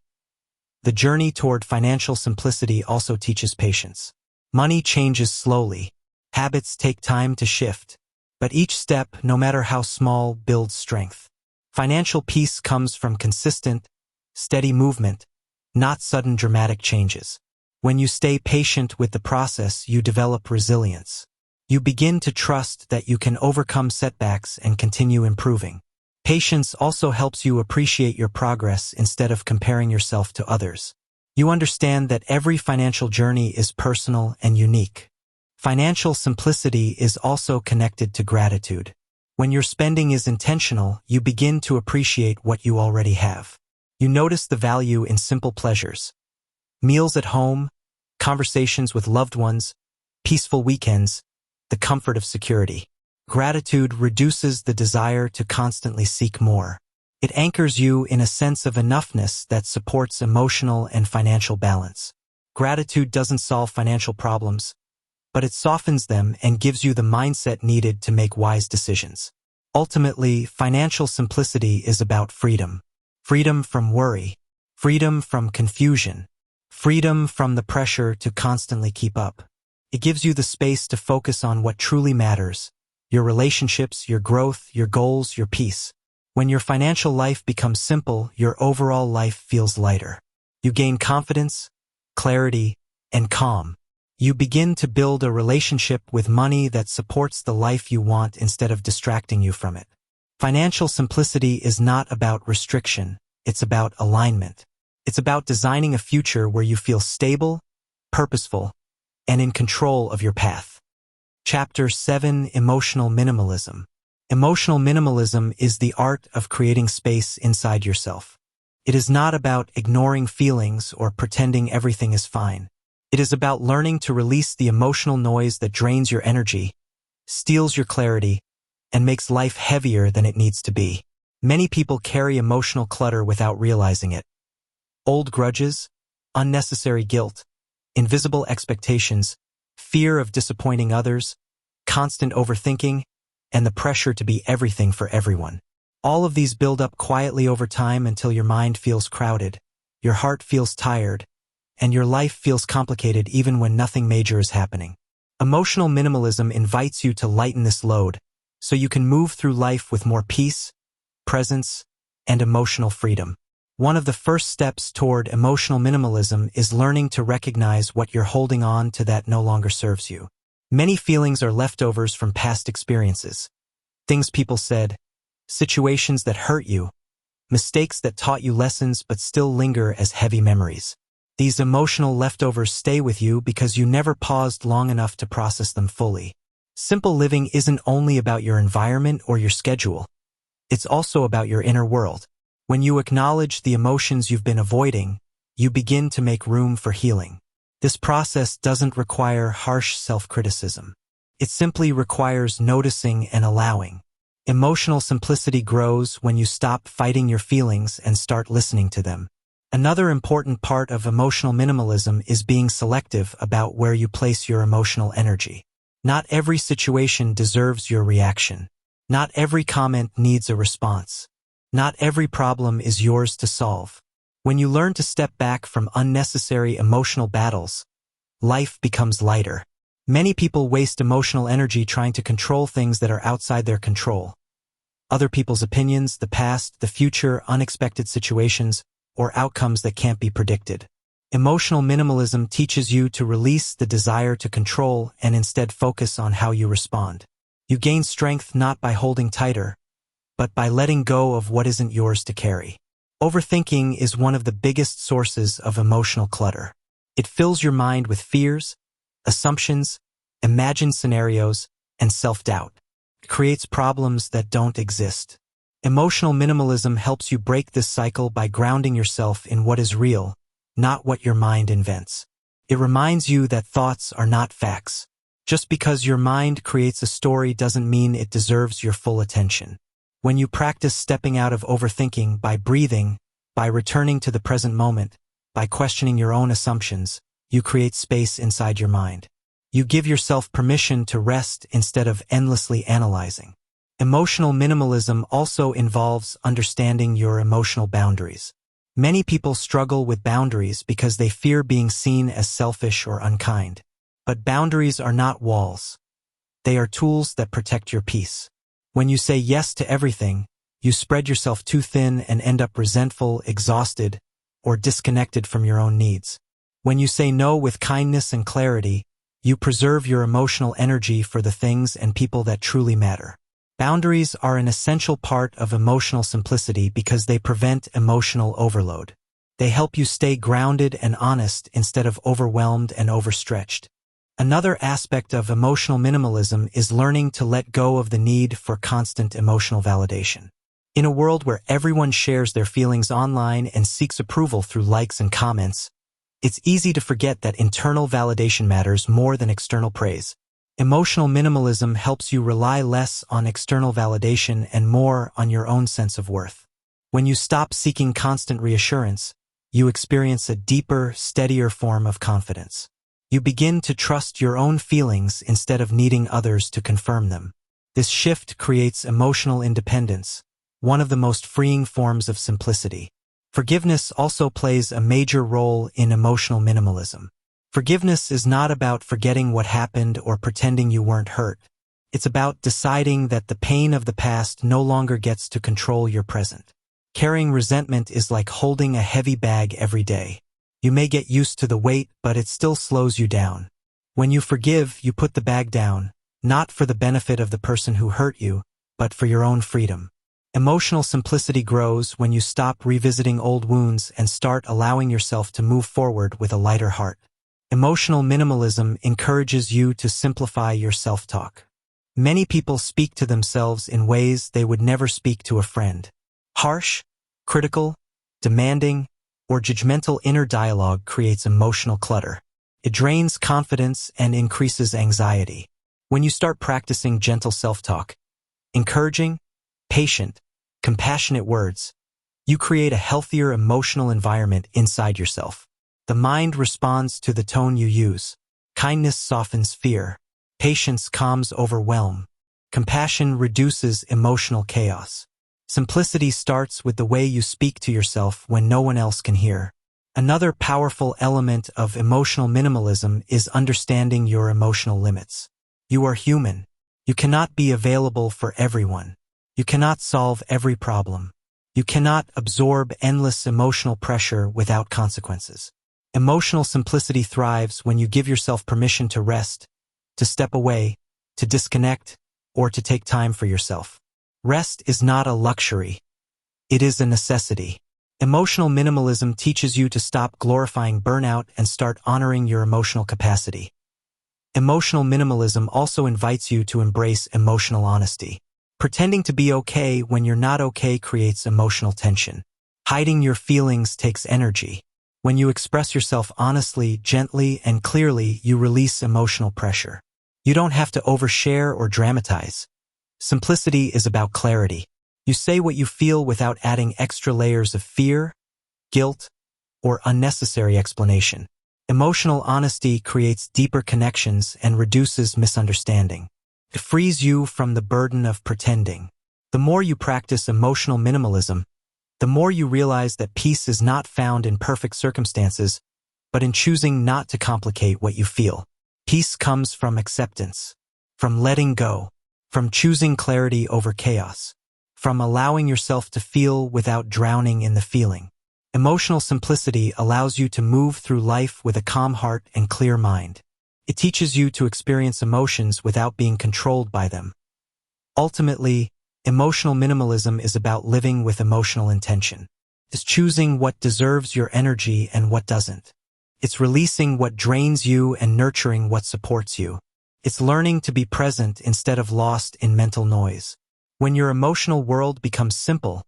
The journey toward financial simplicity also teaches patience. Money changes slowly. Habits take time to shift, but each step, no matter how small, builds strength. Financial peace comes from consistent, steady movement, not sudden dramatic changes. When you stay patient with the process, you develop resilience. You begin to trust that you can overcome setbacks and continue improving. Patience also helps you appreciate your progress instead of comparing yourself to others. You understand that every financial journey is personal and unique. Financial simplicity is also connected to gratitude. When your spending is intentional, you begin to appreciate what you already have. You notice the value in simple pleasures. Meals at home, conversations with loved ones, peaceful weekends, the comfort of security. Gratitude reduces the desire to constantly seek more. It anchors you in a sense of enoughness that supports emotional and financial balance. Gratitude doesn't solve financial problems, but it softens them and gives you the mindset needed to make wise decisions. Ultimately, financial simplicity is about freedom. Freedom from worry, freedom from confusion, freedom from the pressure to constantly keep up. It gives you the space to focus on what truly matters: your relationships, your growth, your goals, your peace. When your financial life becomes simple, your overall life feels lighter. You gain confidence, clarity, and calm. You begin to build a relationship with money that supports the life you want instead of distracting you from it. Financial simplicity is not about restriction, it's about alignment. It's about designing a future where you feel stable, purposeful, and in control of your path. Chapter 7: Emotional Minimalism. Emotional minimalism is the art of creating space inside yourself. It is not about ignoring feelings or pretending everything is fine. It is about learning to release the emotional noise that drains your energy, steals your clarity, and makes life heavier than it needs to be. Many people carry emotional clutter without realizing it. Old grudges, unnecessary guilt, invisible expectations, fear of disappointing others, constant overthinking, and the pressure to be everything for everyone. All of these build up quietly over time until your mind feels crowded, your heart feels tired, and your life feels complicated even when nothing major is happening. Emotional minimalism invites you to lighten this load, so you can move through life with more peace, presence, and emotional freedom. One of the first steps toward emotional minimalism is learning to recognize what you're holding on to that no longer serves you. Many feelings are leftovers from past experiences. Things people said, situations that hurt you, mistakes that taught you lessons but still linger as heavy memories. These emotional leftovers stay with you because you never paused long enough to process them fully. Simple living isn't only about your environment or your schedule. It's also about your inner world. When you acknowledge the emotions you've been avoiding, you begin to make room for healing. This process doesn't require harsh self-criticism. It simply requires noticing and allowing. Emotional simplicity grows when you stop fighting your feelings and start listening to them. Another important part of emotional minimalism is being selective about where you place your emotional energy. Not every situation deserves your reaction. Not every comment needs a response. Not every problem is yours to solve. When you learn to step back from unnecessary emotional battles, life becomes lighter. Many people waste emotional energy trying to control things that are outside their control. Other people's opinions, the past, the future, unexpected situations, or outcomes that can't be predicted. Emotional minimalism teaches you to release the desire to control and instead focus on how you respond. You gain strength not by holding tighter, but by letting go of what isn't yours to carry. Overthinking is one of the biggest sources of emotional clutter. It fills your mind with fears, assumptions, imagined scenarios, and self-doubt. It creates problems that don't exist. Emotional minimalism helps you break this cycle by grounding yourself in what is real, not what your mind invents. It reminds you that thoughts are not facts. Just because your mind creates a story doesn't mean it deserves your full attention. When you practice stepping out of overthinking by breathing, by returning to the present moment, by questioning your own assumptions, you create space inside your mind. You give yourself permission to rest instead of endlessly analyzing. Emotional minimalism also involves understanding your emotional boundaries. Many people struggle with boundaries because they fear being seen as selfish or unkind. But boundaries are not walls. They are tools that protect your peace. When you say yes to everything, you spread yourself too thin and end up resentful, exhausted, or disconnected from your own needs. When you say no with kindness and clarity, you preserve your emotional energy for the things and people that truly matter. Boundaries are an essential part of emotional simplicity because they prevent emotional overload. They help you stay grounded and honest instead of overwhelmed and overstretched. Another aspect of emotional minimalism is learning to let go of the need for constant emotional validation. In a world where everyone shares their feelings online and seeks approval through likes and comments, it's easy to forget that internal validation matters more than external praise. Emotional minimalism helps you rely less on external validation and more on your own sense of worth. When you stop seeking constant reassurance, you experience a deeper, steadier form of confidence. You begin to trust your own feelings instead of needing others to confirm them. This shift creates emotional independence, one of the most freeing forms of simplicity. Forgiveness also plays a major role in emotional minimalism. Forgiveness is not about forgetting what happened or pretending you weren't hurt. It's about deciding that the pain of the past no longer gets to control your present. Carrying resentment is like holding a heavy bag every day. You may get used to the weight, but it still slows you down. When you forgive, you put the bag down, not for the benefit of the person who hurt you, but for your own freedom. Emotional simplicity grows when you stop revisiting old wounds and start allowing yourself to move forward with a lighter heart. Emotional minimalism encourages you to simplify your self-talk. Many people speak to themselves in ways they would never speak to a friend. Harsh, critical, demanding, or judgmental inner dialogue creates emotional clutter. It drains confidence and increases anxiety. When you start practicing gentle self-talk, encouraging, patient, compassionate words, you create a healthier emotional environment inside yourself. The mind responds to the tone you use. Kindness softens fear. Patience calms overwhelm. Compassion reduces emotional chaos. Simplicity starts with the way you speak to yourself when no one else can hear. Another powerful element of emotional minimalism is understanding your emotional limits. You are human. You cannot be available for everyone. You cannot solve every problem. You cannot absorb endless emotional pressure without consequences. Emotional simplicity thrives when you give yourself permission to rest, to step away, to disconnect, or to take time for yourself. Rest is not a luxury. It is a necessity. Emotional minimalism teaches you to stop glorifying burnout and start honoring your emotional capacity. Emotional minimalism also invites you to embrace emotional honesty. Pretending to be okay when you're not okay creates emotional tension. Hiding your feelings takes energy. When you express yourself honestly, gently, and clearly, you release emotional pressure. You don't have to overshare or dramatize. Simplicity is about clarity. You say what you feel without adding extra layers of fear, guilt, or unnecessary explanation. Emotional honesty creates deeper connections and reduces misunderstanding. It frees you from the burden of pretending. The more you practice emotional minimalism, the more you realize that peace is not found in perfect circumstances, but in choosing not to complicate what you feel. Peace comes from acceptance, from letting go, from choosing clarity over chaos, from allowing yourself to feel without drowning in the feeling. Emotional simplicity allows you to move through life with a calm heart and clear mind. It teaches you to experience emotions without being controlled by them. Ultimately, emotional minimalism is about living with emotional intention. It's choosing what deserves your energy and what doesn't. It's releasing what drains you and nurturing what supports you. It's learning to be present instead of lost in mental noise. When your emotional world becomes simple,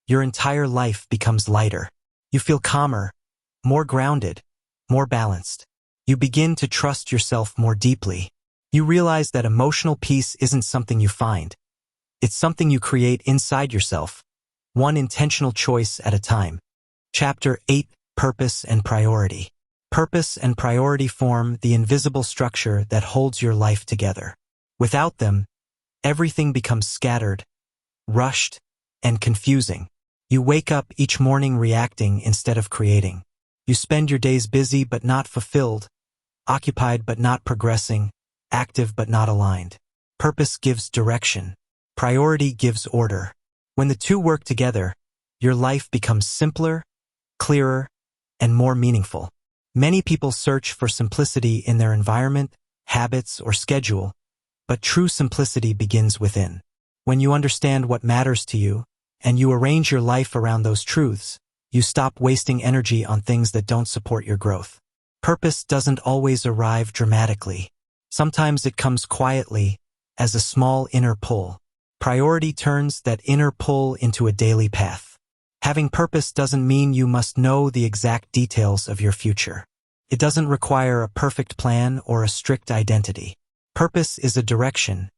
your entire life becomes lighter. You feel calmer, more grounded, more balanced. You begin to trust yourself more deeply. You realize that emotional peace isn't something you find. It's something you create inside yourself, one intentional choice at a time. Chapter 8: Purpose and Priority. Purpose and priority form the invisible structure that holds your life together. Without them, everything becomes scattered, rushed, and confusing. You wake up each morning reacting instead of creating. You spend your days busy but not fulfilled, occupied but not progressing, active but not aligned. Purpose gives direction. Priority gives order. When the two work together, your life becomes simpler, clearer, and more meaningful. Many people search for simplicity in their environment, habits, or schedule, but true simplicity begins within. When you understand what matters to you, and you arrange your life around those truths, you stop wasting energy on things that don't support your growth. Purpose doesn't always arrive dramatically. Sometimes it comes quietly, as a small inner pull. Priority turns that inner pull into a daily path. Having purpose doesn't mean you must know the exact details of your future. It doesn't require a perfect plan or a strict identity. Purpose is a direction,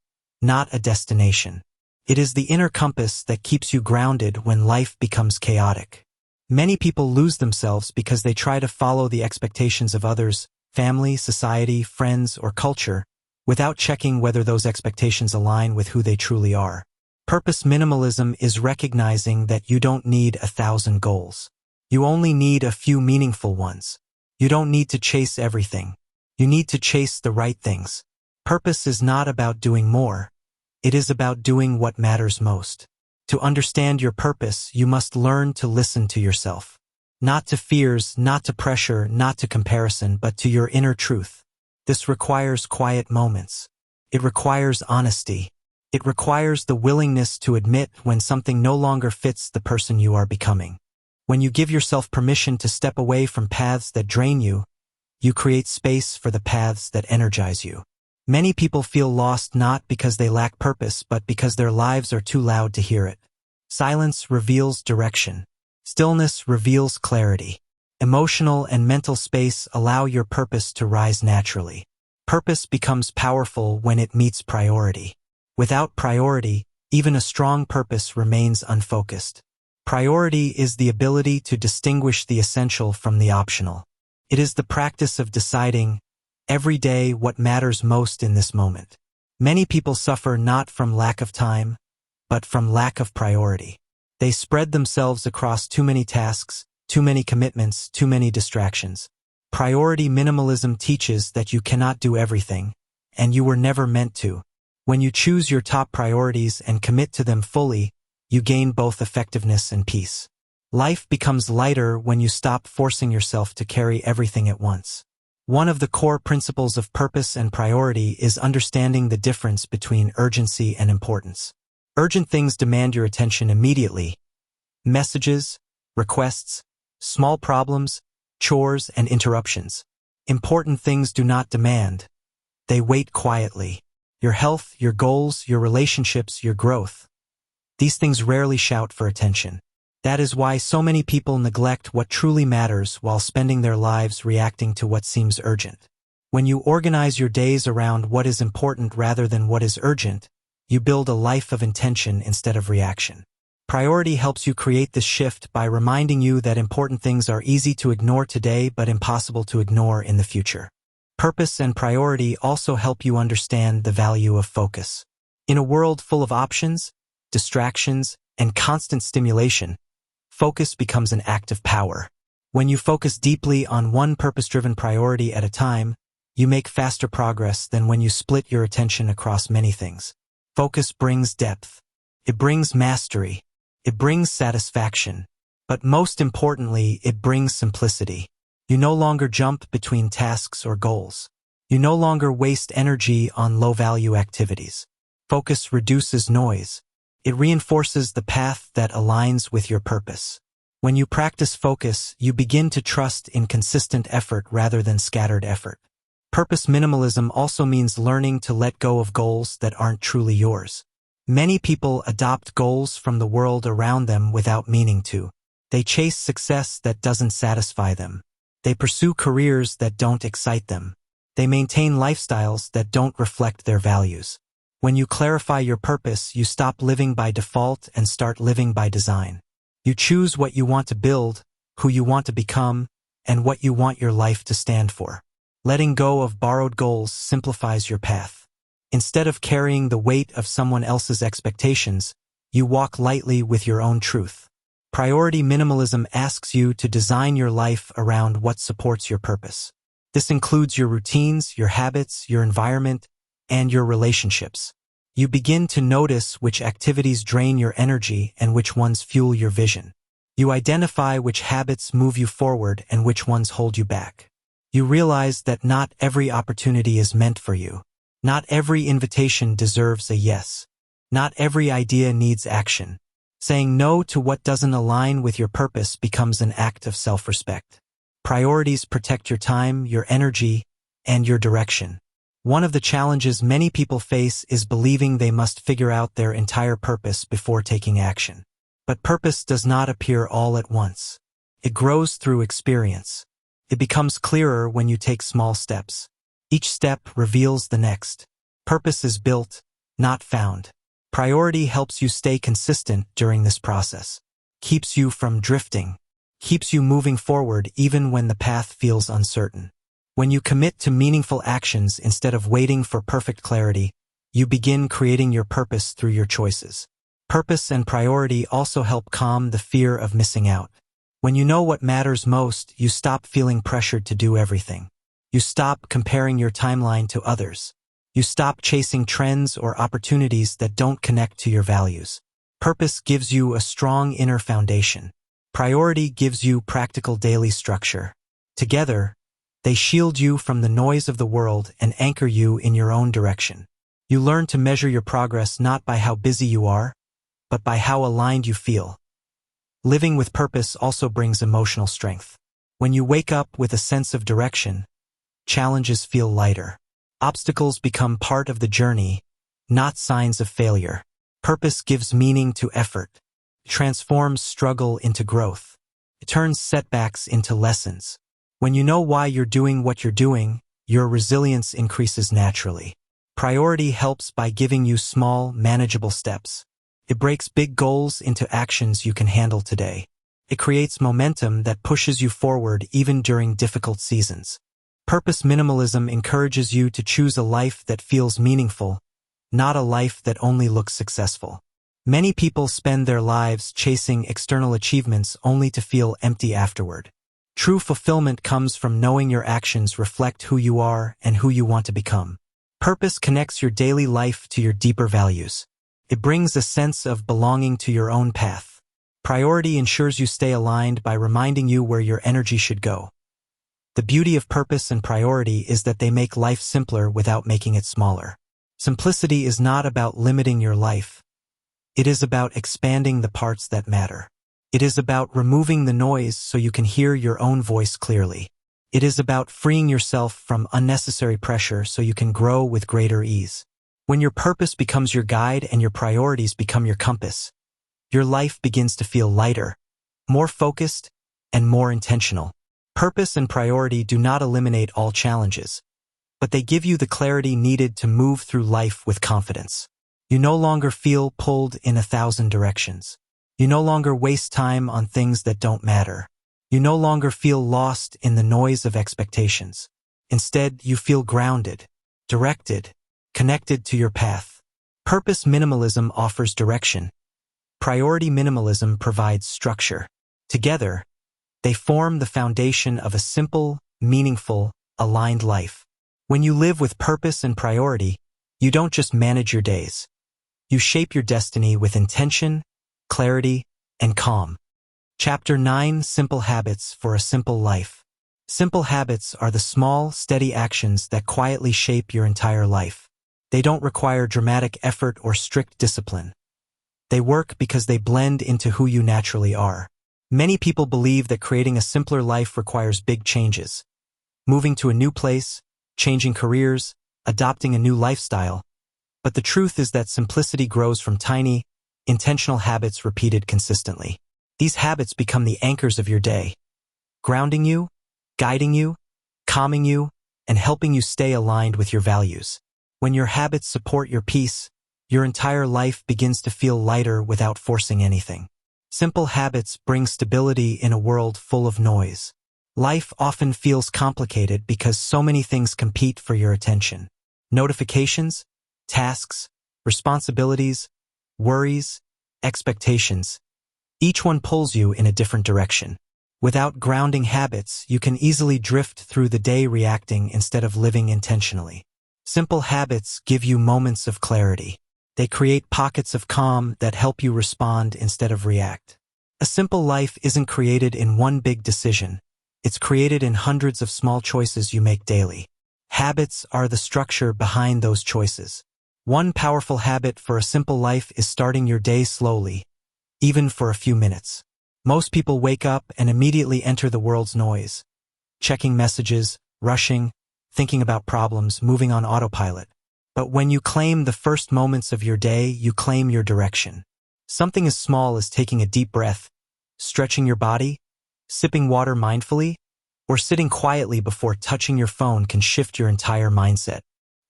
not a destination. It is the inner compass that keeps you grounded when life becomes chaotic. Many people lose themselves because they try to follow the expectations of others, family, society, friends, or culture, without checking whether those expectations align with who they truly are. Purpose minimalism is recognizing that you don't need 1,000 goals. You only need a few meaningful ones. You don't need to chase everything. You need to chase the right things. Purpose is not about doing more. It is about doing what matters most. To understand your purpose, you must learn to listen to yourself. Not to fears, not to pressure, not to comparison, but to your inner truth. This requires quiet moments. It requires honesty. It requires the willingness to admit when something no longer fits the person you are becoming. When you give yourself permission to step away from paths that drain you, you create space for the paths that energize you. Many people feel lost not because they lack purpose, but because their lives are too loud to hear it. Silence reveals direction. Stillness reveals clarity. Emotional and mental space allow your purpose to rise naturally. Purpose becomes powerful when it meets priority. Without priority, even a strong purpose remains unfocused. Priority is the ability to distinguish the essential from the optional. It is the practice of deciding, every day, what matters most in this moment. Many people suffer not from lack of time, but from lack of priority. They spread themselves across too many tasks, too many commitments, too many distractions. Priority minimalism teaches that you cannot do everything, and you were never meant to. When you choose your top priorities and commit to them fully, you gain both effectiveness and peace. Life becomes lighter when you stop forcing yourself to carry everything at once. One of the core principles of purpose and priority is understanding the difference between urgency and importance. Urgent things demand your attention immediately. Messages, requests, small problems, chores, and interruptions. Important things do not demand. They wait quietly. Your health, your goals, your relationships, your growth. These things rarely shout for attention. That is why so many people neglect what truly matters while spending their lives reacting to what seems urgent. When you organize your days around what is important rather than what is urgent, you build a life of intention instead of reaction. Priority helps you create this shift by reminding you that important things are easy to ignore today but impossible to ignore in the future. Purpose and priority also help you understand the value of focus. In a world full of options, distractions, and constant stimulation, focus becomes an act of power. When you focus deeply on one purpose-driven priority at a time, you make faster progress than when you split your attention across many things. Focus brings depth. It brings mastery. It brings satisfaction. But most importantly, it brings simplicity. You no longer jump between tasks or goals. You no longer waste energy on low-value activities. Focus reduces noise. It reinforces the path that aligns with your purpose. When you practice focus, you begin to trust in consistent effort rather than scattered effort. Purpose minimalism also means learning to let go of goals that aren't truly yours. Many people adopt goals from the world around them without meaning to. They chase success that doesn't satisfy them. They pursue careers that don't excite them. They maintain lifestyles that don't reflect their values. When you clarify your purpose, you stop living by default and start living by design. You choose what you want to build, who you want to become, and what you want your life to stand for. Letting go of borrowed goals simplifies your path. Instead of carrying the weight of someone else's expectations, you walk lightly with your own truth. Priority minimalism asks you to design your life around what supports your purpose. This includes your routines, your habits, your environment, and your relationships. You begin to notice which activities drain your energy and which ones fuel your vision. You identify which habits move you forward and which ones hold you back. You realize that not every opportunity is meant for you. Not every invitation deserves a yes. Not every idea needs action. Saying no to what doesn't align with your purpose becomes an act of self-respect. Priorities protect your time, your energy, and your direction. One of the challenges many people face is believing they must figure out their entire purpose before taking action. But purpose does not appear all at once. It grows through experience. It becomes clearer when you take small steps. Each step reveals the next. Purpose is built, not found. Priority helps you stay consistent during this process. Keeps you from drifting. Keeps you moving forward even when the path feels uncertain. When you commit to meaningful actions instead of waiting for perfect clarity, you begin creating your purpose through your choices. Purpose and priority also help calm the fear of missing out. When you know what matters most, you stop feeling pressured to do everything. You stop comparing your timeline to others. You stop chasing trends or opportunities that don't connect to your values. Purpose gives you a strong inner foundation. Priority gives you practical daily structure. Together, they shield you from the noise of the world and anchor you in your own direction. You learn to measure your progress not by how busy you are, but by how aligned you feel. Living with purpose also brings emotional strength. When you wake up with a sense of direction, challenges feel lighter. Obstacles become part of the journey, not signs of failure. Purpose gives meaning to effort. It transforms struggle into growth. It turns setbacks into lessons. When you know why you're doing what you're doing, your resilience increases naturally. Priority helps by giving you small, manageable steps. It breaks big goals into actions you can handle today. It creates momentum that pushes you forward even during difficult seasons. Purpose minimalism encourages you to choose a life that feels meaningful, not a life that only looks successful. Many people spend their lives chasing external achievements only to feel empty afterward. True fulfillment comes from knowing your actions reflect who you are and who you want to become. Purpose connects your daily life to your deeper values. It brings a sense of belonging to your own path. Priority ensures you stay aligned by reminding you where your energy should go. The beauty of purpose and priority is that they make life simpler without making it smaller. Simplicity is not about limiting your life. It is about expanding the parts that matter. It is about removing the noise so you can hear your own voice clearly. It is about freeing yourself from unnecessary pressure so you can grow with greater ease. When your purpose becomes your guide and your priorities become your compass, your life begins to feel lighter, more focused, and more intentional. Purpose and priority do not eliminate all challenges, but they give you the clarity needed to move through life with confidence. You no longer feel pulled in 1,000 directions. You no longer waste time on things that don't matter. You no longer feel lost in the noise of expectations. Instead, you feel grounded, directed, connected to your path. Purpose minimalism offers direction. Priority minimalism provides structure. Together, they form the foundation of a simple, meaningful, aligned life. When you live with purpose and priority, you don't just manage your days. You shape your destiny with intention, clarity, and calm. Chapter 9: Simple Habits for a Simple Life. Simple habits are the small, steady actions that quietly shape your entire life. They don't require dramatic effort or strict discipline. They work because they blend into who you naturally are. Many people believe that creating a simpler life requires big changes. Moving to a new place, changing careers, adopting a new lifestyle. But the truth is that simplicity grows from tiny, intentional habits repeated consistently. These habits become the anchors of your day, grounding you, guiding you, calming you, and helping you stay aligned with your values. When your habits support your peace, your entire life begins to feel lighter without forcing anything. Simple habits bring stability in a world full of noise. Life often feels complicated because so many things compete for your attention. Notifications, tasks, responsibilities, worries, expectations. Each one pulls you in a different direction. Without grounding habits, you can easily drift through the day reacting instead of living intentionally. Simple habits give you moments of clarity. They create pockets of calm that help you respond instead of react. A simple life isn't created in one big decision. It's created in hundreds of small choices you make daily. Habits are the structure behind those choices. One powerful habit for a simple life is starting your day slowly, even for a few minutes. Most people wake up and immediately enter the world's noise, checking messages, rushing, thinking about problems, moving on autopilot. But when you claim the first moments of your day, you claim your direction. Something as small as taking a deep breath, stretching your body, sipping water mindfully, or sitting quietly before touching your phone can shift your entire mindset.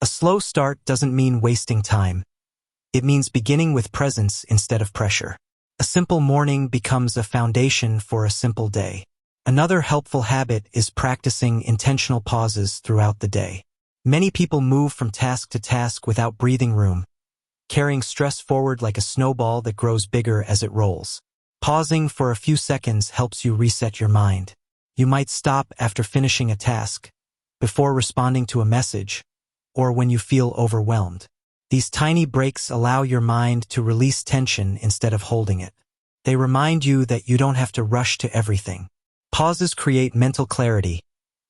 A slow start doesn't mean wasting time. It means beginning with presence instead of pressure. A simple morning becomes a foundation for a simple day. Another helpful habit is practicing intentional pauses throughout the day. Many people move from task to task without breathing room, carrying stress forward like a snowball that grows bigger as it rolls. Pausing for a few seconds helps you reset your mind. You might stop after finishing a task, before responding to a message, or when you feel overwhelmed. These tiny breaks allow your mind to release tension instead of holding it. They remind you that you don't have to rush to everything. Pauses create mental clarity,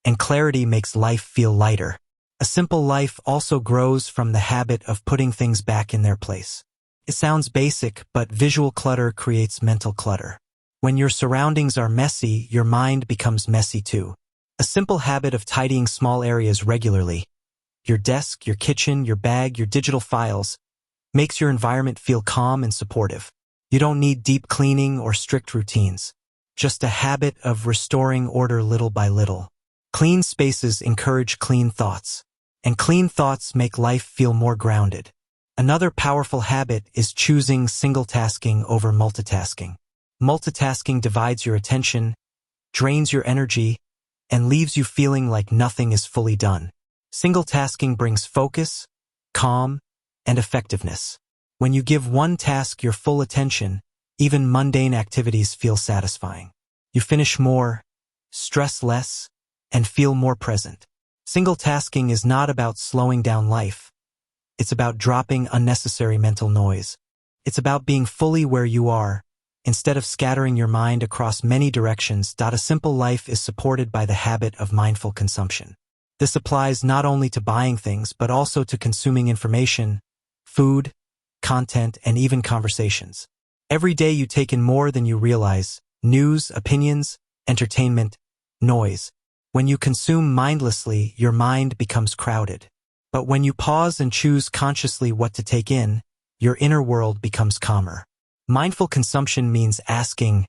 and clarity makes life feel lighter. A simple life also grows from the habit of putting things back in their place. It sounds basic, but visual clutter creates mental clutter. When your surroundings are messy, your mind becomes messy too. A simple habit of tidying small areas regularly, your desk, your kitchen, your bag, your digital files, makes your environment feel calm and supportive. You don't need deep cleaning or strict routines. Just a habit of restoring order little by little. Clean spaces encourage clean thoughts, and clean thoughts make life feel more grounded. Another powerful habit is choosing single-tasking over multitasking. Multitasking divides your attention, drains your energy, and leaves you feeling like nothing is fully done. Single-tasking brings focus, calm, and effectiveness. When you give one task your full attention, even mundane activities feel satisfying. You finish more, stress less, and feel more present. Single-tasking is not about slowing down life. It's about dropping unnecessary mental noise. It's about being fully where you are, instead of scattering your mind across many directions. A simple life is supported by the habit of mindful consumption. This applies not only to buying things, but also to consuming information, food, content, and even conversations. Every day you take in more than you realize: news, opinions, entertainment, noise. When you consume mindlessly, your mind becomes crowded. But when you pause and choose consciously what to take in, your inner world becomes calmer. Mindful consumption means asking,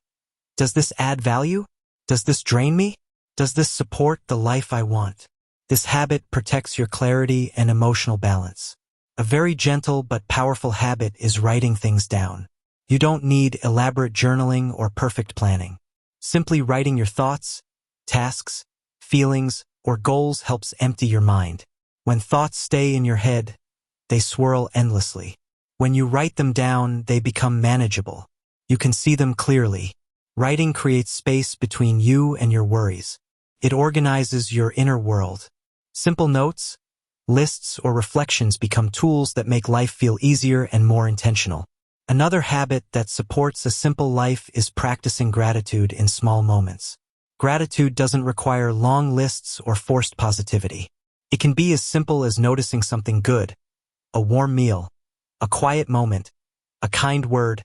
does this add value? Does this drain me? Does this support the life I want? This habit protects your clarity and emotional balance. A very gentle but powerful habit is writing things down. You don't need elaborate journaling or perfect planning. Simply writing your thoughts, tasks, feelings, or goals helps empty your mind. When thoughts stay in your head, they swirl endlessly. When you write them down, they become manageable. You can see them clearly. Writing creates space between you and your worries. It organizes your inner world. Simple notes, lists, or reflections become tools that make life feel easier and more intentional. Another habit that supports a simple life is practicing gratitude in small moments. Gratitude doesn't require long lists or forced positivity. It can be as simple as noticing something good: a warm meal, a quiet moment, a kind word,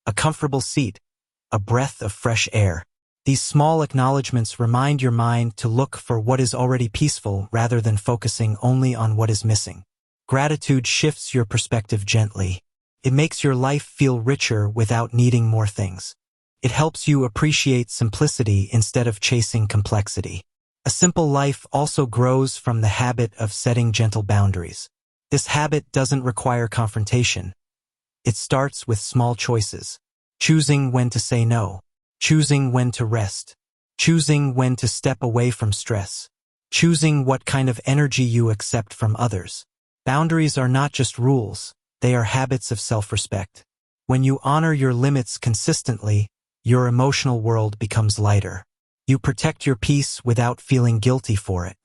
a comfortable seat, a breath of fresh air. These small acknowledgments remind your mind to look for what is already peaceful rather than focusing only on what is missing. Gratitude shifts your perspective gently. It makes your life feel richer without needing more things. It helps you appreciate simplicity instead of chasing complexity. A simple life also grows from the habit of setting gentle boundaries. This habit doesn't require confrontation. It starts with small choices. Choosing when to say no. Choosing when to rest. Choosing when to step away from stress. Choosing what kind of energy you accept from others. Boundaries are not just rules, they are habits of self-respect. When you honor your limits consistently, your emotional world becomes lighter. You protect your peace without feeling guilty for it.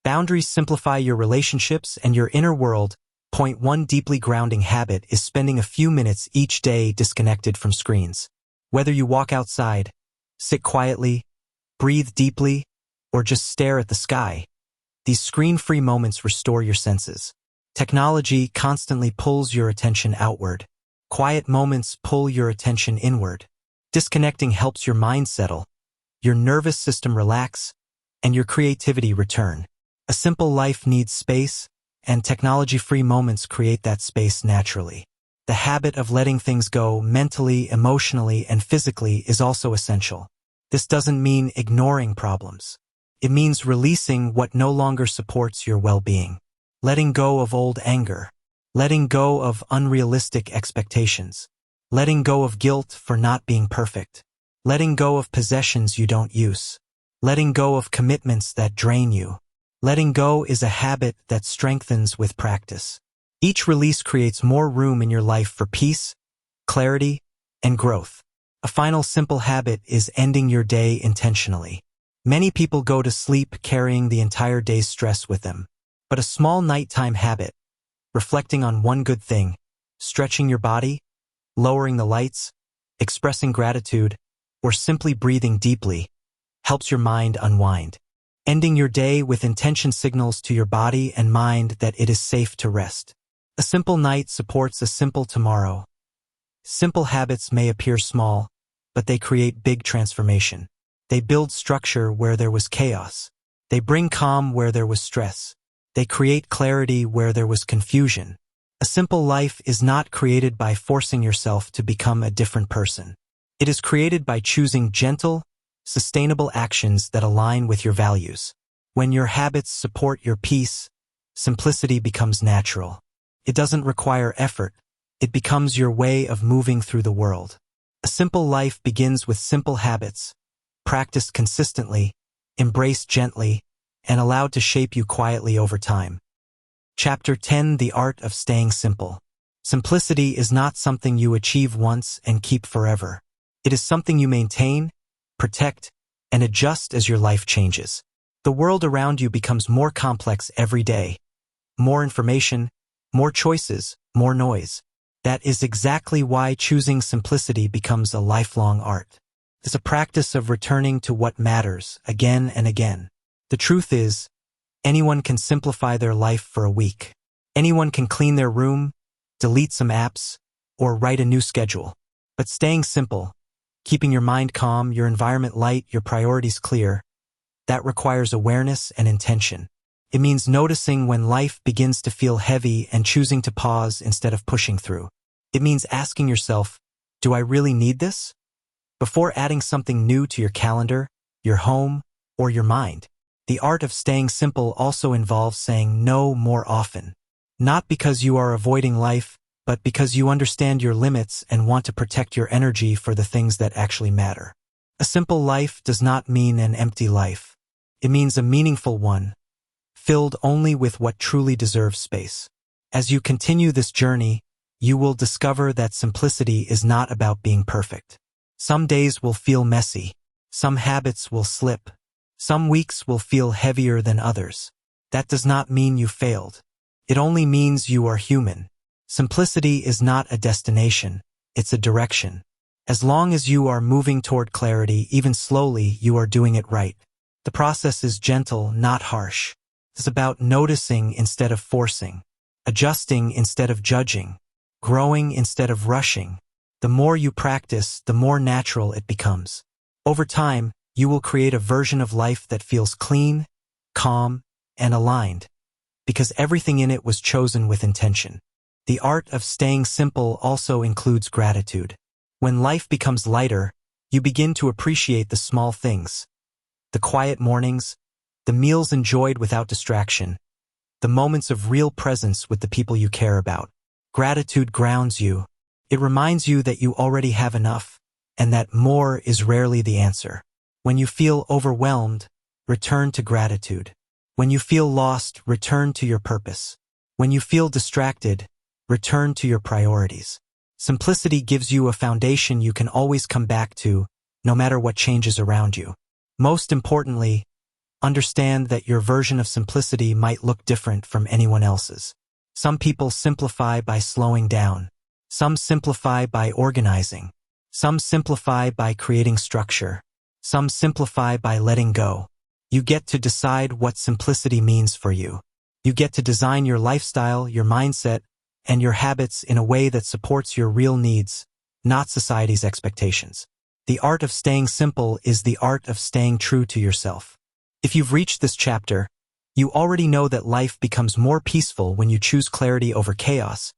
Boundaries simplify your relationships and your inner world. Point one deeply grounding habit is spending a few minutes each day disconnected from screens. Whether you walk outside, sit quietly, breathe deeply, or just stare at the sky, these screen-free moments restore your senses. Technology constantly pulls your attention outward. Quiet moments pull your attention inward. Disconnecting helps your mind settle, your nervous system relax, and your creativity return. A simple life needs space, and technology-free moments create that space naturally. The habit of letting things go mentally, emotionally, and physically is also essential. This doesn't mean ignoring problems. It means releasing what no longer supports your well-being. Letting go of old anger. Letting go of unrealistic expectations. Letting go of guilt for not being perfect. Letting go of possessions you don't use. Letting go of commitments that drain you. Letting go is a habit that strengthens with practice. Each release creates more room in your life for peace, clarity, and growth. A final simple habit is ending your day intentionally. Many people go to sleep carrying the entire day's stress with them. But a small nighttime habit, reflecting on one good thing, stretching your body, lowering the lights, expressing gratitude, or simply breathing deeply, helps your mind unwind. Ending your day with intention signals to your body and mind that it is safe to rest. A simple night supports a simple tomorrow. Simple habits may appear small, but they create big transformation. They build structure where there was chaos. They bring calm where there was stress. They create clarity where there was confusion. A simple life is not created by forcing yourself to become a different person. It is created by choosing gentle, sustainable actions that align with your values. When your habits support your peace, simplicity becomes natural. It doesn't require effort. It becomes your way of moving through the world. A simple life begins with simple habits, practiced consistently, embraced gently, and allowed to shape you quietly over time. Chapter 10: The Art of Staying Simple. Simplicity is not something you achieve once and keep forever. It is something you maintain, protect, and adjust as your life changes. The world around you becomes more complex every day. More information, more choices, more noise. That is exactly why choosing simplicity becomes a lifelong art. It's a practice of returning to what matters again and again. The truth is, anyone can simplify their life for a week. Anyone can clean their room, delete some apps, or write a new schedule. But staying simple, keeping your mind calm, your environment light, your priorities clear, that requires awareness and intention. It means noticing when life begins to feel heavy and choosing to pause instead of pushing through. It means asking yourself, do I really need this? Before adding something new to your calendar, your home, or your mind. The art of staying simple also involves saying no more often. Not because you are avoiding life, but because you understand your limits and want to protect your energy for the things that actually matter. A simple life does not mean an empty life. It means a meaningful one, filled only with what truly deserves space. As you continue this journey, you will discover that simplicity is not about being perfect. Some days will feel messy. Some habits will slip. Some weeks will feel heavier than others. That does not mean you failed. It only means you are human. Simplicity is not a destination, it's a direction. As long as you are moving toward clarity, even slowly, you are doing it right. The process is gentle, not harsh. It's about noticing instead of forcing, adjusting instead of judging, growing instead of rushing. The more you practice, the more natural it becomes. Over time, you will create a version of life that feels clean, calm, and aligned, because everything in it was chosen with intention. The art of staying simple also includes gratitude. When life becomes lighter, you begin to appreciate the small things. The quiet mornings, the meals enjoyed without distraction, the moments of real presence with the people you care about. Gratitude grounds you. It reminds you that you already have enough, and that more is rarely the answer. When you feel overwhelmed, return to gratitude. When you feel lost, return to your purpose. When you feel distracted, return to your priorities. Simplicity gives you a foundation you can always come back to, no matter what changes around you. Most importantly, understand that your version of simplicity might look different from anyone else's. Some people simplify by slowing down. Some simplify by organizing. Some simplify by creating structure. Some simplify by letting go. You get to decide what simplicity means for you. You get to design your lifestyle, your mindset, and your habits in a way that supports your real needs, not society's expectations. The art of staying simple is the art of staying true to yourself. If you've reached this chapter, you already know that life becomes more peaceful when you choose clarity over chaos,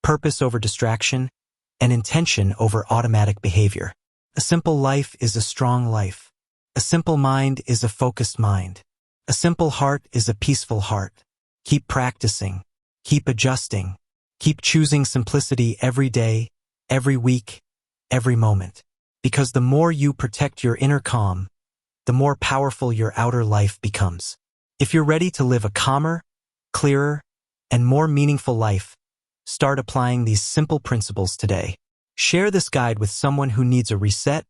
purpose over distraction, and intention over automatic behavior. A simple life is a strong life. A simple mind is a focused mind. A simple heart is a peaceful heart. Keep practicing. Keep adjusting. Keep choosing simplicity every day, every week, every moment. Because the more you protect your inner calm, the more powerful your outer life becomes. If you're ready to live a calmer, clearer, and more meaningful life, start applying these simple principles today. Share this guide with someone who needs a reset,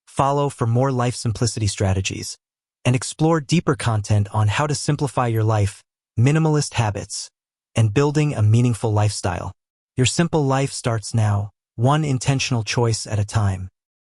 follow for more life simplicity strategies, and explore deeper content on how to simplify your life, minimalist habits, and building a meaningful lifestyle. Your simple life starts now, one intentional choice at a time.